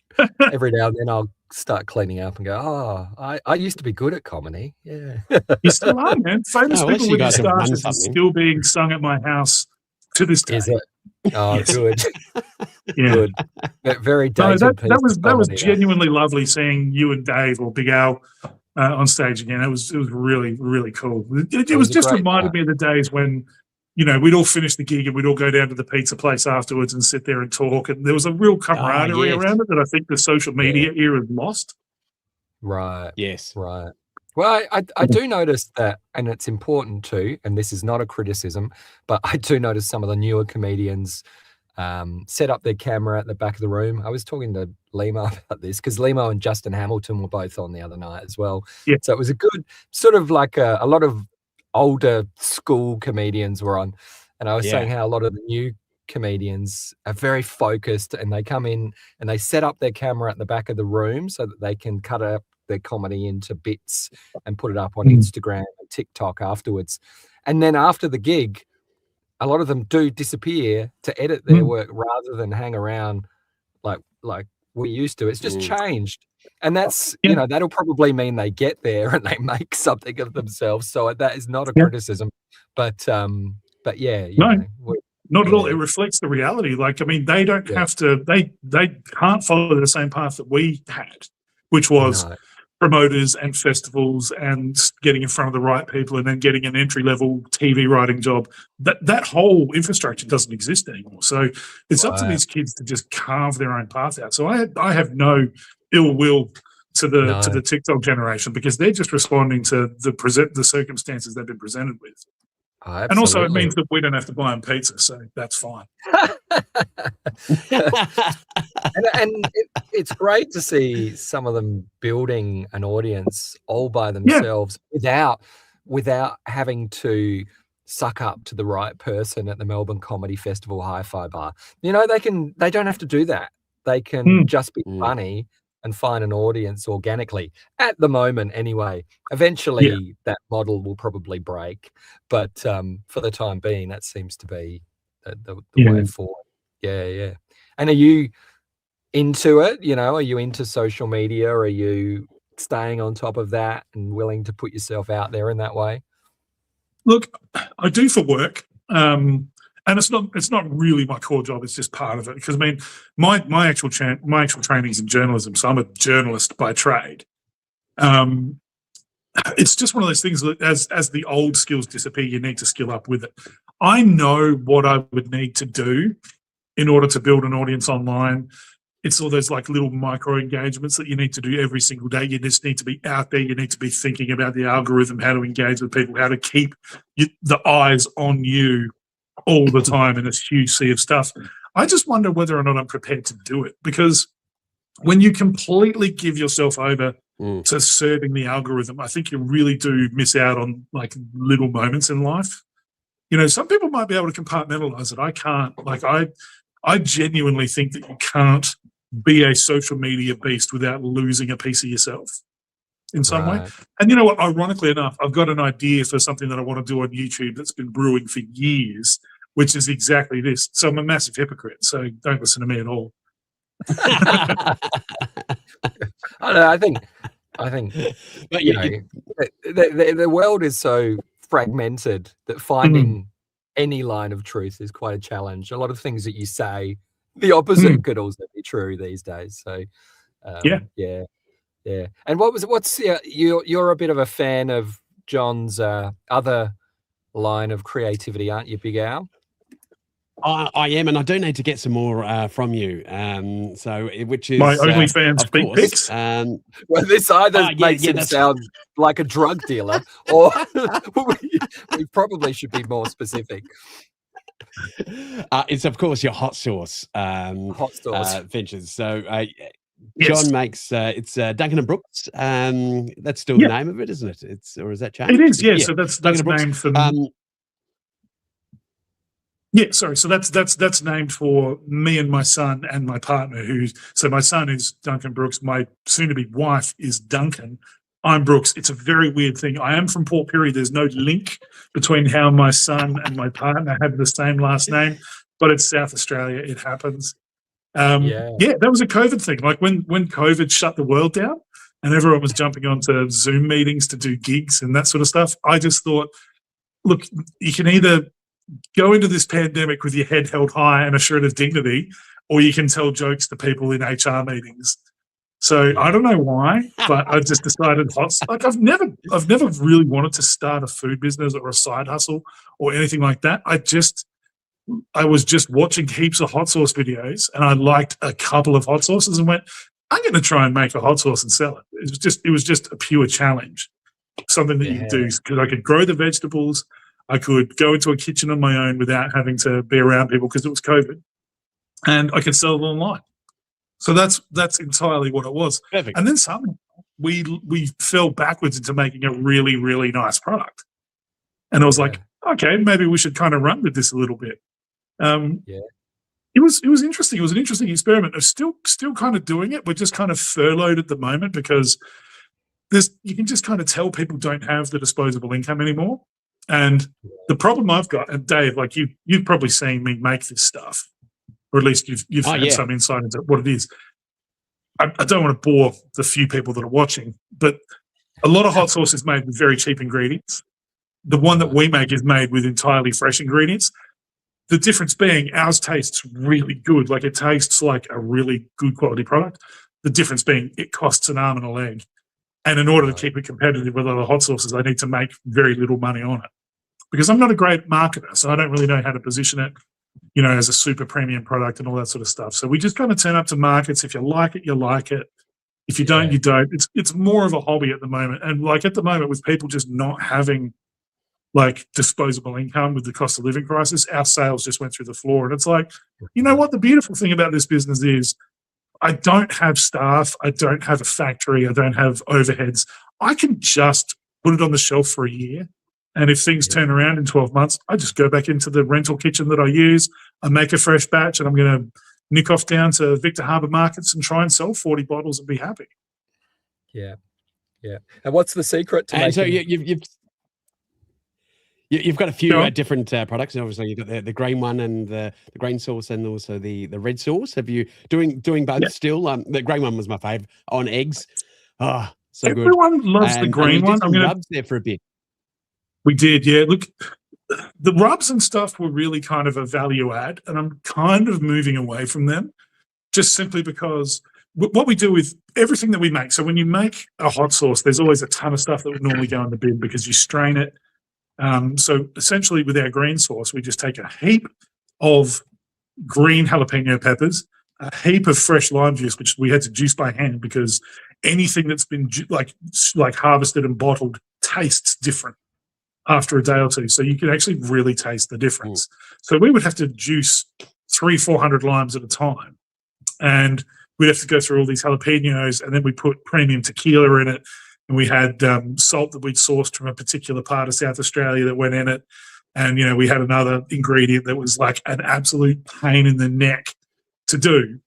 Every now and then I'll start cleaning up and go, I used to be good at comedy. Yeah.
You still are, man. Famous people with moustaches are still being sung at my house to this day.
Is it? Oh,
yes.
Good.
Yeah.
Good. Very dated
that was genuinely lovely seeing you and Dave or Big Al on stage again. It was really, really cool. It was just reminded me of the days when, we'd all finish the gig and we'd all go down to the pizza place afterwards and sit there and talk. And there was a real camaraderie around it that I think the social media era has lost.
Right.
Yes.
Right. Well, I do notice that, and it's important too, and this is not a criticism, but I do notice some of the newer comedians set up their camera at the back of the room. I was talking to Limo about this because Limo and Justin Hamilton were both on the other night as well.
Yeah.
So it was a good sort of like a lot of older school comedians were on. And I was saying how a lot of the new comedians are very focused and they come in and they set up their camera at the back of the room so that they can cut up their comedy into bits and put it up on Instagram and TikTok afterwards. And then after the gig, a lot of them do disappear to edit their work rather than hang around like we used to. It's just changed. And that's, that'll probably mean they get there and they make something of themselves. So that is not a criticism, but yeah.
Not at all. It reflects the reality. Like, I mean, they don't have to, they can't follow the same path that we had, which was promoters and festivals and getting in front of the right people and then getting an entry-level TV writing job. That whole infrastructure doesn't exist anymore. So it's up to these kids to just carve their own path out. So I have no ill will to the TikTok generation because they're just responding to the circumstances they've been presented with.
Oh,
and also it means that we don't have to buy them pizza, so that's fine.
It's great to see some of them building an audience all by themselves without having to suck up to the right person at the Melbourne Comedy Festival hi-fi bar. They don't have to do that. They can just be funny and find an audience organically at the moment anyway. Eventually that model will probably break, but for the time being, that seems to be the way forward. Yeah. And are you into it? Are you into social media? Are you staying on top of that and willing to put yourself out there in that way?
Look, I do for work. And it's not really my core job. It's just part of it. Because I mean, my actual training is in journalism, so I'm a journalist by trade. It's just one of those things that as the old skills disappear, you need to skill up with it. I know what I would need to do in order to build an audience online. It's all those like little micro engagements that you need to do every single day. You just need to be out there. You need to be thinking about the algorithm, how to engage with people, how to keep the eyes on you all the time in this huge sea of stuff. I just wonder whether or not I'm prepared to do it, because when you completely give yourself over to serving the algorithm, I think you really do miss out on like little moments in life. Some people might be able to compartmentalize it. I can't. Like I genuinely think that you can't be a social media beast without losing a piece of yourself. in some way. And you know what? Ironically enough, I've got an idea for something that I want to do on YouTube that's been brewing for years, which is exactly this. So I'm a massive hypocrite. So don't listen to me at all.
I don't know. I think, but the world is so fragmented that finding any line of truth is quite a challenge. A lot of things that you say, the opposite could also be true these days. So, yeah. And you're a bit of a fan of Jon's other line of creativity, aren't you, Big Al?
I am, and I do need to get some more from you. Which is
my OnlyFans big pics.
Well, this either makes him sound like a drug dealer, or we probably should be more specific.
It's of course your hot sauce ventures. So Jon makes it's Duncan and Brooks. That's still the name of it, isn't it? Or is that changed?
It is, yeah. So that's named for. So that's named for me and my son and my partner. So my son is Duncan Brooks. My soon-to-be wife is Duncan. I'm Brooks. It's a very weird thing. I am from Port Pirie. There's no link between how my son and my partner have the same last name, but it's South Australia. It happens. That was a COVID thing. Like when COVID shut the world down and everyone was jumping onto Zoom meetings to do gigs and that sort of stuff, I just thought, look, you can either go into this pandemic with your head held high and a shred of dignity, or you can tell jokes to people in HR meetings. So I don't know why, but I just decided I've never really wanted to start a food business or a side hustle or anything like that. I was just watching heaps of hot sauce videos and I liked a couple of hot sauces and went, I'm going to try and make a hot sauce and sell it. It was just a pure challenge, something that you could do because I could grow the vegetables. I could go into a kitchen on my own without having to be around people because it was COVID, and I could sell it online. So that's entirely what it was.
Perfect.
And then suddenly we fell backwards into making a really, really nice product. And I was like, okay, maybe we should kind of run with this a little bit. It was interesting. It was an interesting experiment. I'm still kind of doing it. We're just kind of furloughed at the moment because you can just kind of tell people don't have the disposable income anymore. And the problem I've got, and Dave, like you've probably seen me make this stuff, or at least you've had some insight into what it is. I don't want to bore the few people that are watching, but a lot of hot sauce is made with very cheap ingredients. The one that we make is made with entirely fresh ingredients. The difference being ours tastes really good. Like it tastes like a really good quality product. The difference being it costs an arm and a leg. And in order to keep it competitive with other hot sauces, I need to make very little money on it because I'm not a great marketer. So I don't really know how to position it, as a super premium product and all that sort of stuff. So we just kind of turn up to markets. If you like it, you like it. If you don't, you don't. It's more of a hobby at the moment. And like at the moment with people just not having like disposable income with the cost of living crisis, our sales just went through the floor. And it's like, you know what? The beautiful thing about this business is I don't have staff. I don't have a factory. I don't have overheads. I can just put it on the shelf for a year. And if things turn around in 12 months, I just go back into the rental kitchen that I use. I make a fresh batch and I'm going to nick off down to Victor Harbour markets and try and sell 40 bottles and be happy.
Yeah. And what's the secret to making...
So you've got a few different products. Obviously, you've got the green one and the green sauce, and also the red sauce. Have you doing both still? The green one was my fave on eggs. Oh, so
Everyone
good.
loves the green one.
I'm rubs there for a bit.
We did, yeah. Look, the rubs and stuff were really kind of a value add, and I'm kind of moving away from them, just simply because what we do with everything that we make. So when you make a hot sauce, there's always a ton of stuff that would normally go in the bin because you strain it. So essentially with our green sauce, we just take a heap of green jalapeno peppers, a heap of fresh lime juice, which we had to juice by hand because anything that's been like harvested and bottled tastes different after a day or two. So you can actually really taste the difference. So we would have to juice 300-400 limes at a time. And we'd have to go through all these jalapenos, and then we put premium tequila in it. And we had salt that we'd sourced from a particular part of South Australia that went in it. And, we had another ingredient that was like an absolute pain in the neck to do.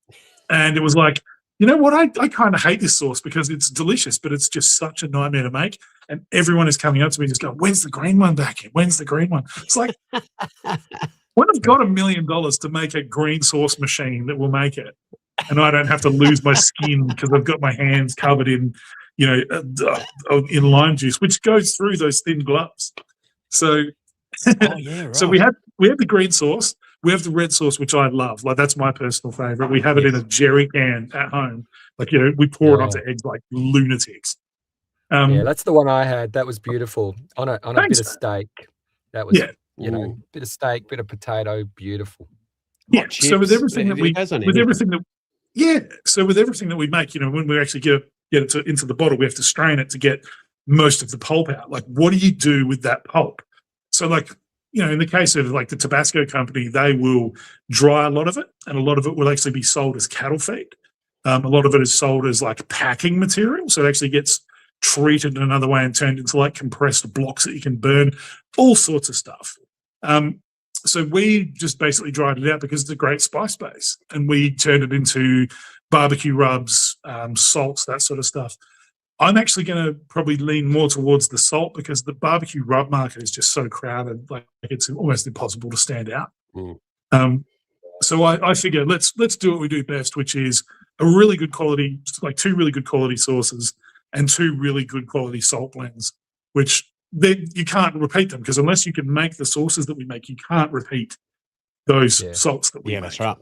And it was like, you know what? I kind of hate this sauce because it's delicious, but it's just such a nightmare to make. And everyone is coming up to me just going, when's the green one back in? When's the green one? It's like, when I've got $1 million to make a green sauce machine that will make it, and I don't have to lose my skin because I've got my hands covered in, in lime juice, which goes through those thin gloves. So,
right.
So we have the green sauce. We have the red sauce, which I love. Like, that's my personal favorite. We have it in a jerry can at home. Like, we pour it onto eggs like lunatics.
That's the one I had. That was beautiful on a bit of steak. That was, bit of steak, bit of potato, beautiful.
Yeah. So with everything that we make, when we actually get it into the bottle, we have to strain it to get most of the pulp out. Like, what do you do with that pulp? So, like, in the case of like the Tabasco company, they will dry a lot of it, and a lot of it will actually be sold as cattle feed. A lot of it is sold as like packing material, so it actually gets treated in another way and turned into like compressed blocks that you can burn, all sorts of stuff. So we just basically dried it out because it's a great spice base, and we turned it into barbecue rubs, salts, that sort of stuff. I'm actually going to probably lean more towards the salt because the barbecue rub market is just so crowded, like it's almost impossible to stand out. So I figure let's do what we do best, which is a really good quality, like 2 really good quality sauces and 2 really good quality salt blends, which you can't repeat them, because unless you can make the sauces that we make, you can't repeat those salts that we make.
That's right.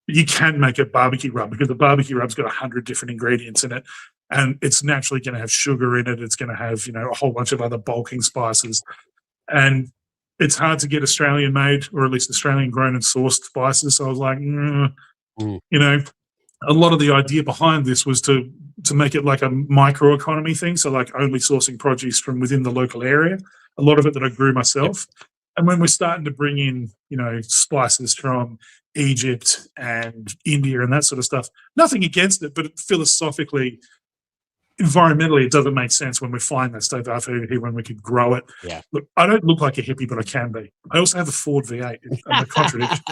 You can make a barbecue rub because the barbecue rub's got 100 different ingredients in it, and it's naturally going to have sugar in it. It's going to have, a whole bunch of other bulking spices, and it's hard to get Australian made, or at least Australian grown and sourced spices. So I was like, a lot of the idea behind this was to make it like a microeconomy thing. So like only sourcing produce from within the local area, a lot of it that I grew myself. Yep. And when we're starting to bring in, spices from Egypt and India and that sort of stuff, nothing against it, but philosophically, environmentally, it doesn't make sense when we find that stuff out here when we could grow it.
Yeah.
Look, I don't look like a hippie, but I can be. I also have a Ford V8. I'm a contradiction.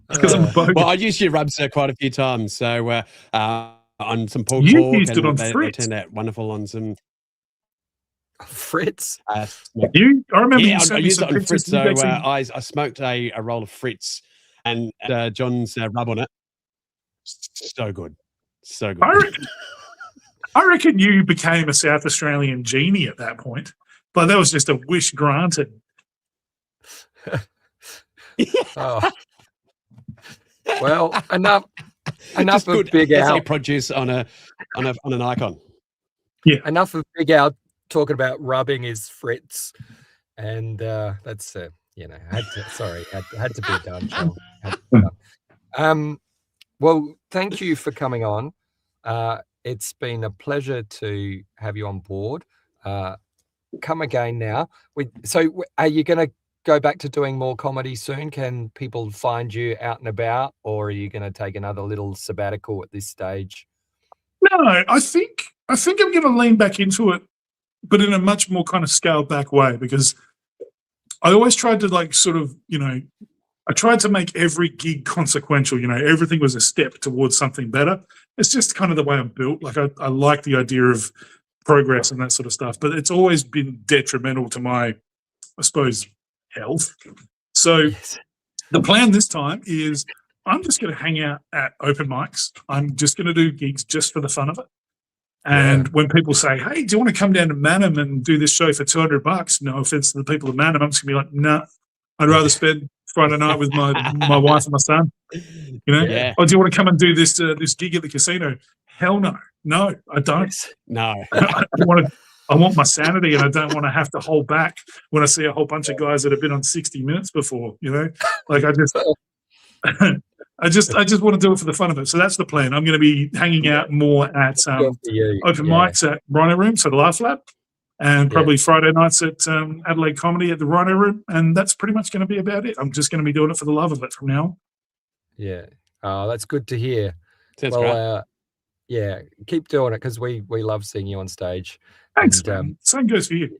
Because I'm both.
Well, I used your rubs quite a few times. So on some pork
used it on
they turned out wonderful on some
Fritz.
I remember you
I used it on
Fritz.
So I smoked a roll of Fritz and John's rub on it. So good. So good.
I reckon you became a South Australian genie at that point. But that was just a wish granted.
Oh. Well, enough of Big Al.
Produce on an icon.
Yeah.
Enough of Big Al talking about rubbing his Fritz, and that's had to be done. Well, thank you for coming on. It's been a pleasure to have you on board. Come again now. So, are you going to go back to doing more comedy soon? Can people find you out and about, or are you going to take another little sabbatical at this stage?
No, I think I'm going to lean back into it, but in a much more kind of scaled back way, because I always tried to I tried to make every gig consequential. Everything was a step towards something better. It's just kind of the way I'm built. Like I like the idea of progress and that sort of stuff, but it's always been detrimental to my, I suppose, health. So the plan this time is I'm just going to hang out at open mics. I'm just going to do gigs just for the fun of it. And when people say, hey, do you want to come down to Manham and do this show for $200? No offense to the people of Manham. I'm just going to be like, no, I'd rather spend Friday night with my wife and my son.
Yeah.
Oh, do you want to come and do this gig at the casino? Hell no. No, I don't.
No.
I want my sanity, and I don't want to have to hold back when I see a whole bunch of guys that have been on 60 Minutes before, Like I just want to do it for the fun of it. So that's the plan. I'm going to be hanging out more at open mics at Rhino Room, so the Laugh Lab, and probably Friday nights at Adelaide Comedy at the Rhino Room, and that's pretty much going to be about it. I'm just going to be doing it for the love of it from now on.
Yeah. Oh, that's good to hear.
Sounds great.
Yeah, keep doing it, because we love seeing you on stage.
Thanks, man. Same goes for you.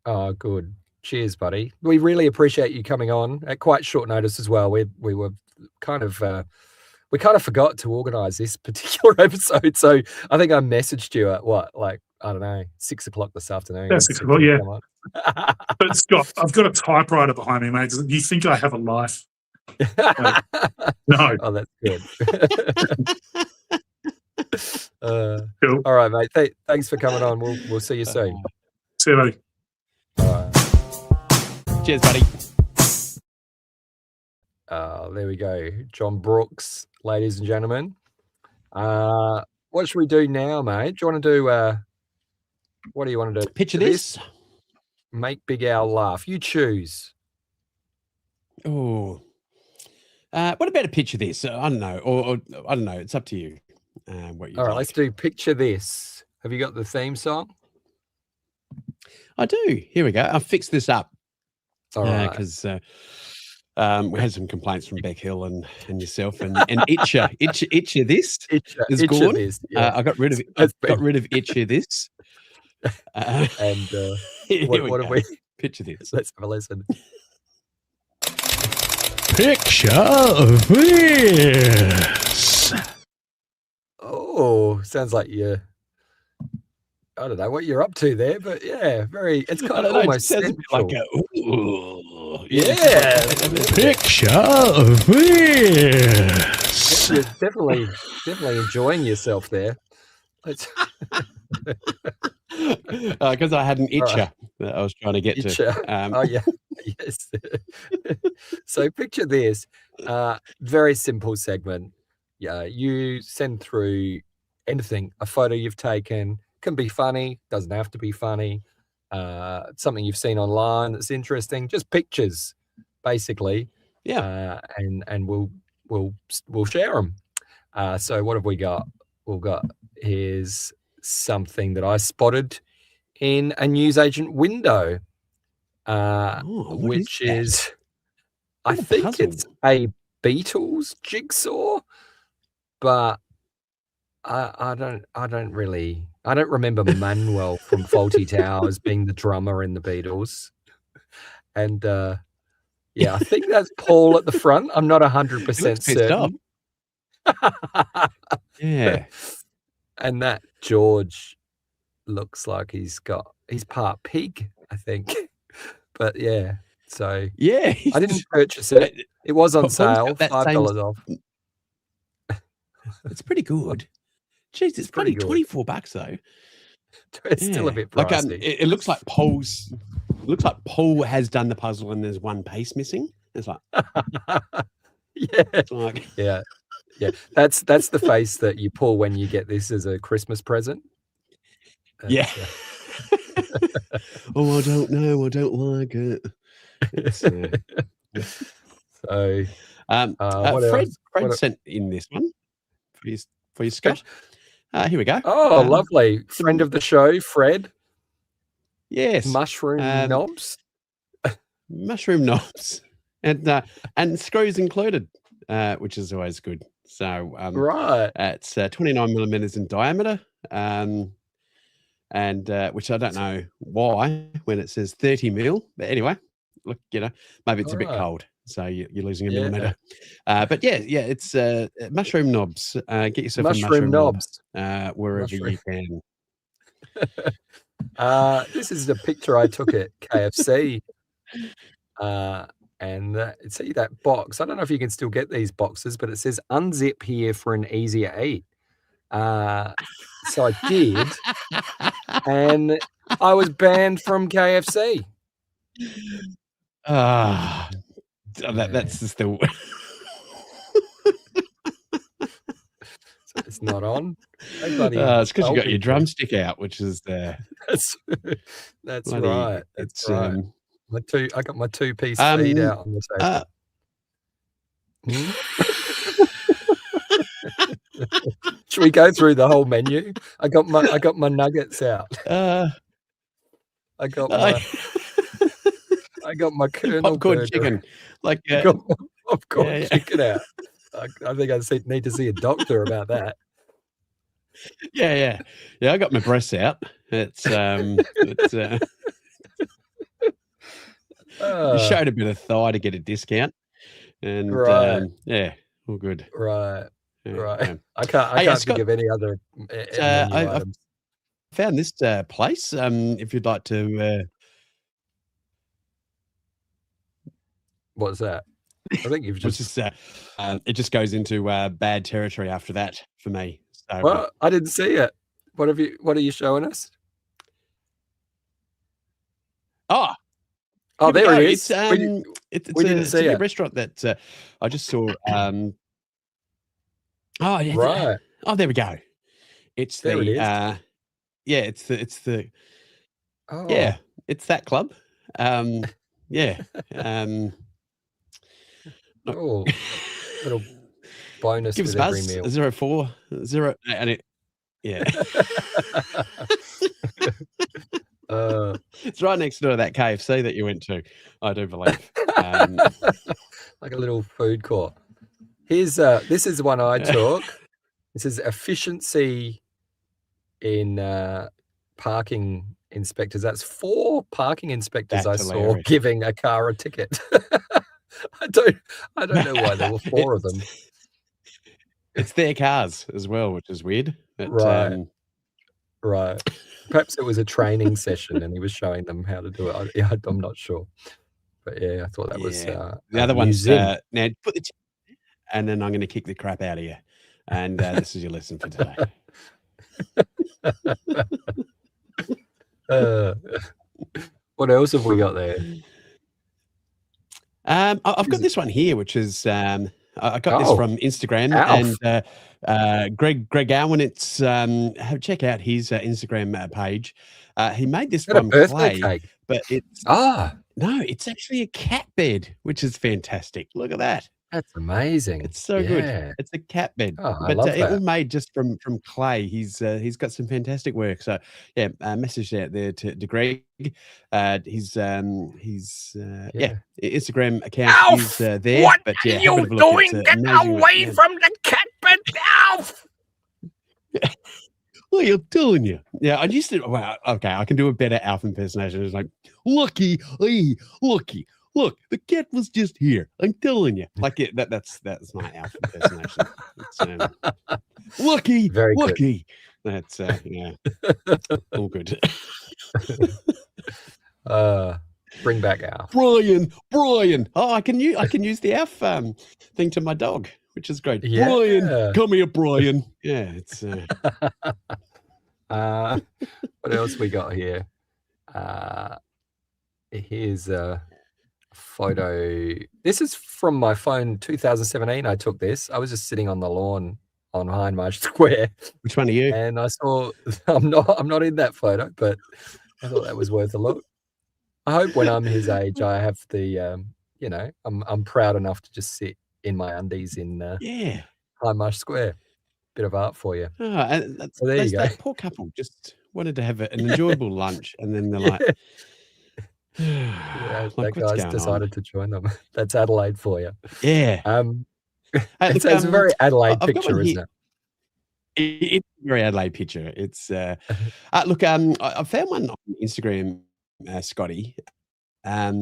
Oh, good. Cheers, buddy. We really appreciate you coming on at quite short notice as well. We were kind of we kind of forgot to organise this particular episode. So I think I messaged you at what, like, I don't know, 6 o'clock this afafternoon.
That's 6 o'clock, yeah. But Scott, I've got a typewriter behind me, mate. You think I have a life? No.
Oh, that's good.
Cool.
All right, mate. Thanks for coming on. We'll see you soon.
See you, buddy.
All right.
Cheers, buddy.
There we go. Jon Brooks, ladies and gentlemen. What should we do now, mate? Do you want to do what do you want to do?
Picture this.
Make Big Al laugh. You choose.
Oh. What about a picture this? I don't know. Or I don't know. It's up to you. What you
All right,
like.
let's do Picture This. Have you got the theme song?
I do. Here we go. I've fixed this up.
All right.
Because we had some complaints from Beck Hill and yourself and Itcher this is gone.
This, yeah.
I got rid of Itcher this.
And what have we?
Picture this.
Let's have a listen.
Picture this.
Oh, sounds like I don't know what you're up to there, but yeah, it's kind of almost
it
sensual.
like a ooh.
Yeah.
Picture this.
You're definitely enjoying yourself there.
Because I had an itcher that I was trying to get to.
Oh yeah, yes. So picture this. Very simple segment. Yeah, you send through anything, a photo you've taken. Can be funny, doesn't have to be funny. Something you've seen online that's interesting. Just pictures, basically.
Yeah.
And we'll share them. So what have we got? Here's something that I spotted in a newsagent window, which is I think
puzzle.
it's a Beatles jigsaw, but I don't remember Manuel from Faulty Towers being the drummer in the Beatles. And I think that's Paul at the front. I'm not 100% certain.
Yeah.
And that George looks like he's part pig, I think. But yeah, so
yeah,
I didn't purchase it. It was on sale, $5 off.
It's pretty good. Jeez, it's pretty good. $24 though.
It's still a bit pricey.
Like it looks like Paul's. It looks like Paul has done the puzzle and there's one piece missing. It's like
yeah. That's the face that you pull when you get this as a Christmas present.
Yeah. Oh, I don't know. I don't like it.
So,
Fred sent in this one for you, Scott. Here we go.
Oh, lovely. Friend of the show, Fred.
Yes.
Mushroom knobs.
Mushroom knobs. And screws included, which is always good. So
right.
It's 29 millimeters in diameter. And which I don't know why when it says 30 mil, but anyway, look, maybe it's a bit cold, so you're losing a millimeter. But yeah, it's mushroom knobs. Get yourself a mushroom knobs wherever you can.
This is the picture I took at KFC, and see that box. I don't know if you can still get these boxes, but it says unzip here for an easier eat. So I did, and I was banned from KFC.
That's just the.
It's not on.
It's because you got your drumstick out, which is there.
That's right. That's right. I got my two-piece feed out on the table. Should we go through the whole menu? I got my nuggets out. I got my Colonel
popcorn
burger.
chicken. I
got my popcorn chicken out. I think I need to see a doctor about that.
Yeah. I got my breasts out. It's you showed a bit of thigh to get a discount. and
Right.
yeah, all good.
Right.
Yeah,
Right.
yeah.
I can't
Hey,
think
Scott,
of any other menu
I
items.
found this place. If you'd like to,
What's that? I think you've
it's
just.
just it just goes into bad territory after that for me. So,
Well, I didn't see it. What are you showing us?
oh,
Oh,
here we
there
go.
it is.
It's
we didn't
it's
see
a new
it.
restaurant that I just saw. Oh yeah.
Right.
Oh, there we go. It's
There it
the
is.
yeah. It's the
Oh.
yeah. It's that club. Yeah.
Oh, little bonus
Give us
with
a
every
buzz.
meal.
04 and it. Yeah. It's right next door to that KFC that you went to, I do believe.
Like a little food court. Here's this is the one I took. This is efficiency in parking inspectors. That's 4 parking inspectors
That's
I saw
hilarious.
giving a car a ticket. I don't know why there were 4 of them.
It's their cars as well, which is weird. But,
Right. Right. Perhaps it was a training session and he was showing them how to do it. I'm not sure. But yeah, I thought that was
the other one's
amusing.
now put the and then I'm going to kick the crap out of you. And this is your lesson for today.
What else have we got there?
I've got this one here, which is I got this
Oh,
from Instagram
Alf.
and Greg Alwyn. It's check out his Instagram page. He made this
Is that a
from
birthday
clay,
cake?
but it's no, it's actually a cat bed, which is fantastic. Look at that.
That's amazing.
It's so
Yeah.
good. It's a cat bed,
Oh, I
but
love
it all
that.
made just from clay. He's got some fantastic work. So yeah, message out there to Greg. His Instagram account
Alf,
is there.
what
but
are
yeah, have a
you
bit of a look.
doing?
It's
Get
amazing work,
away
man.
from the cat bed, Alf!
What are you doing? You? Yeah, I used to. Well, okay, I can do a better Alf impersonation. It's like, Lucky, hey, Lucky. Look, the cat was just here. I'm telling you. Like that's my Alf impersonation. It's, Lucky,
Very good.
Lucky. That's yeah, all good.
Bring back Alf.
Brian. Oh, I can use the Alf thing to my dog, which is great.
Yeah.
Brian, come here, Brian. Yeah, it's.
What else we got here? Here's a photo. This is from my phone, 2017. I took this. I was just sitting on the lawn on Hindmarsh Square.
Which one are you?
And I saw. I'm not in that photo, but I thought that was worth a look. I hope when I'm his age, I have the. I'm proud enough to just sit in my undies in Hindmarsh Square. Bit of art for you.
Oh, and
So there you go.
that poor couple just wanted to have an enjoyable lunch, and then they're like,
Yeah,
like,
that
what's
guy's
going
decided to join them. That's Adelaide for you.
Yeah.
It's a very Adelaide
I've got
picture,
one
isn't
here.
it?
It's a very Adelaide picture. It's look. I found one on Instagram, Scotty.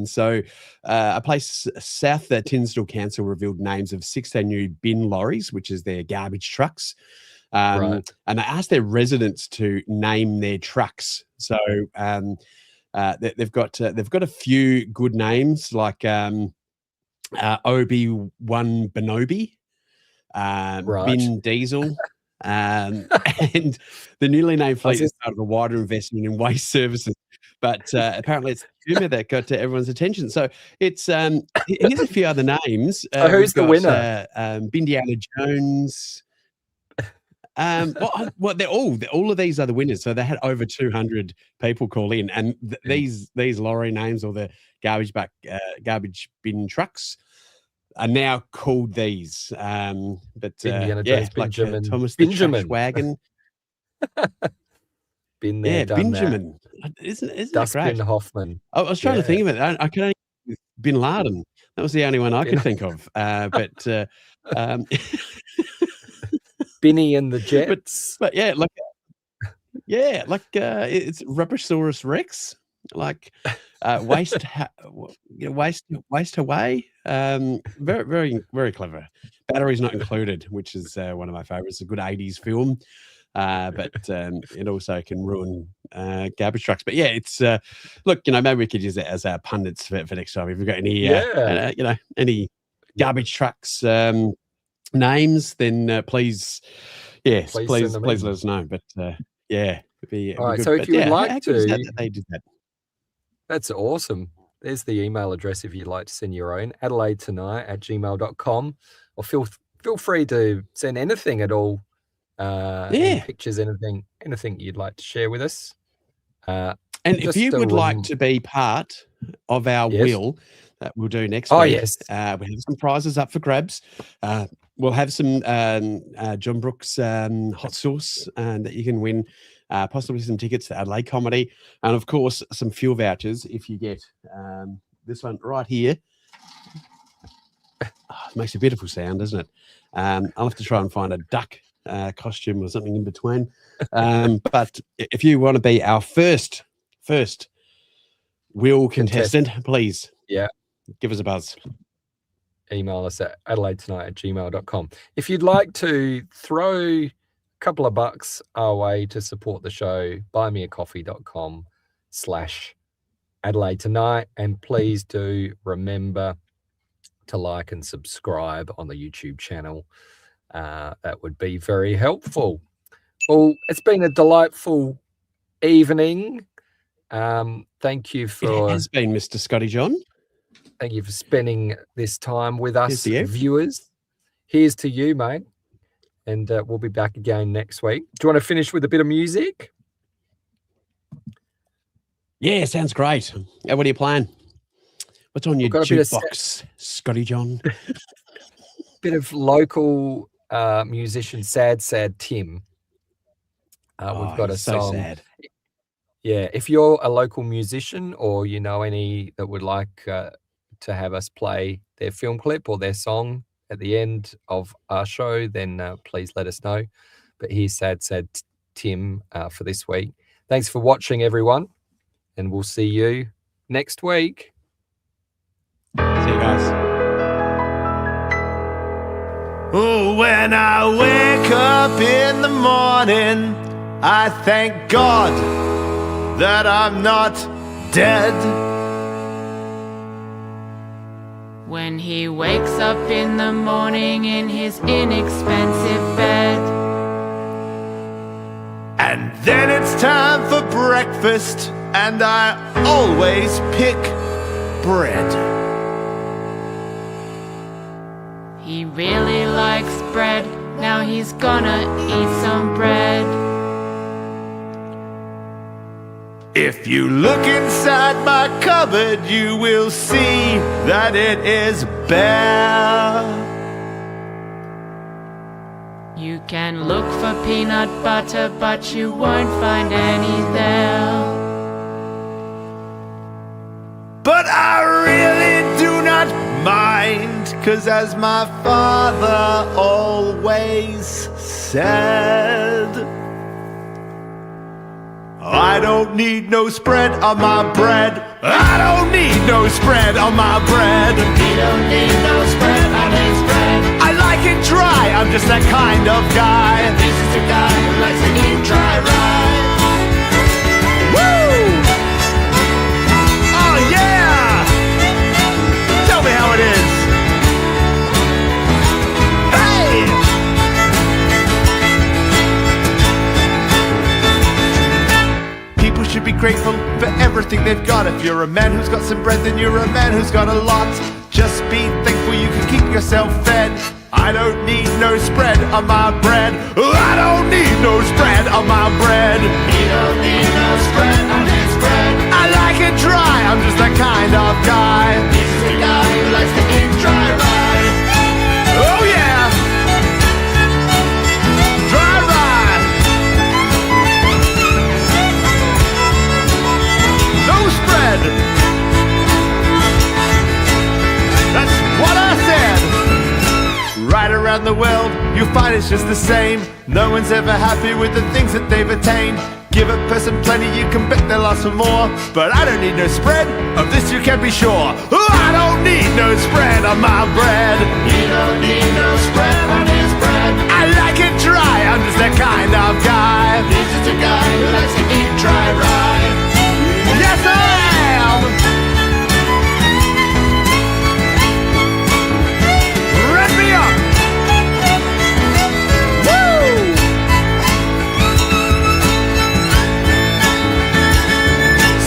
So a place south Tinsdale Council revealed names of 16 new bin lorries, which is their garbage trucks.
Right.
And they asked their residents to name their trucks. So they've got a few good names like Obi-Wan Benobi,
Right.
Bin Diesel. And the newly named fleet is part of a wider investment in waste services. But apparently it's the humour that got everyone's attention. So it's here's a few other names.
So who's the winner?
Bindiana Jones. Well, they're all of these are the winners. So they had over 200 people call in, and these lorry names or the garbage bin trucks are now called these. But
Indiana
yeah,
Jones,
like
Benjamin.
Thomas the
Benjamin.
Trash Wagon.
Been there,
Yeah,
done
Benjamin. Isn't that
Dustbin
great?
Hoffman.
I was trying to think of it. I could only think of Bin Laden. That was the only one I could think of. But
Binny and the Jets.
but yeah, like it's Rubbersaurus Rex. like waste away. Very, very, very clever. Batteries Not Included, which is one of my favorites. A good 80s film. But it also can ruin garbage trucks. But yeah, it's look, maybe we could use it as our pundits for next time. If you've got any, any garbage trucks names, then please let us know. But it'd be
all right.
good.
So if you would like to,
they did that.
That's awesome. There's the email address if you'd like to send your own, adelaidetonight@gmail.com, or feel free to send anything at all. Any pictures, anything you'd like to share with us.
And if you would like to be part of our wheel that we'll do next week, we have some prizes up for grabs. We'll have some Jon Brooks hot sauce that you can win, possibly some tickets to Adelaide Comedy, and of course some fuel vouchers if you get this one right here. Oh, it makes a beautiful sound, doesn't it? I'll have to try and find a duck costume or something in between. But if you want to be our first wheel contestant, please give us a buzz.
Email us at adelaidetonight@gmail.com. If you'd like to throw a couple of bucks our way to support the show, buymeacoffee.com/Adelaide Tonight, and please do remember to like and subscribe on the YouTube channel. That would be very helpful. Well, it's been a delightful evening. Thank you for...
It has been, Mr. Scotty John.
Thank you for spending this time with us, viewers. Here's to you, mate. And we'll be back again next week. Do you want to finish with a bit of music?
Yeah, sounds great. What are you playing? What's on your jukebox, Scotty John?
Bit of local musician, Sad Tim. We've got a song.
Sad.
Yeah, if you're a local musician or you know any that would like to have us play their film clip or their song at the end of our show, then please let us know. But here's Sad Tim for this week. Thanks for watching, everyone, and we'll see you next week.
See you guys.
Oh, when I wake up in the morning, I thank God that I'm not dead.
When he wakes up in the morning in his inexpensive bed,
and then it's time for breakfast, and I always pick bread.
he really likes bread. Now he's gonna eat some bread.
If you look inside my cupboard, you will see that it is bare.
You can look for peanut butter, but you won't find any there.
But I really do not mind, 'cause as my father always said, I don't need no spread on my bread. I don't need no spread on my bread.
He don't need no spread on his bread.
I like it dry, I'm just that kind of guy.
This is the guy who likes to eat dry rye.
Woo! Oh yeah! Tell me how it is. Hey! People should be grateful for everything they've got. If you're a man who's got some bread, then you're a man who's got a lot. Just be thankful you can keep yourself fed. I don't need no spread on my bread. I don't need no spread on my bread.
He don't need no spread on his bread.
I like it dry, I'm just that kind of guy.
This is the guy who likes to eat dry rye.
Oh yeah! Dry rye! No spread! That's what I said! Right around the world, you'll find it's just the same. No one's ever happy with the things that they've attained. Give a person plenty, you can bet they'll ask for more. But I don't need no spread, of this you can be sure. Oh, I don't need no spread on my bread. He don't need no spread on his bread. I like it dry, I'm just that kind of guy. He's just a guy who likes to eat dry rye. Yes, I am! Rev me up!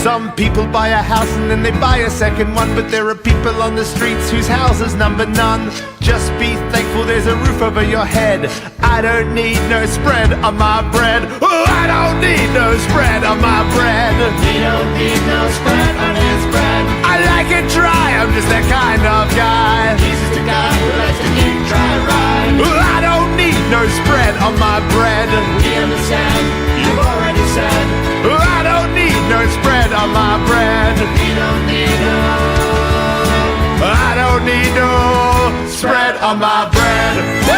Some people buy a house and then they buy a second one, but there are people on the streets whose houses number none. Just be thankful there's a roof over your head. I don't need no spread on my bread. Oh, I don't need no spread on my bread. He don't need no spread on his bread. I like it dry, I'm just that kind of guy. He's just a guy who likes to eat dry rye. Oh, I don't need no spread on my bread. We understand, you've already said. Oh, I don't need no spread on my bread. We don't need no. I don't need no spread on my bread.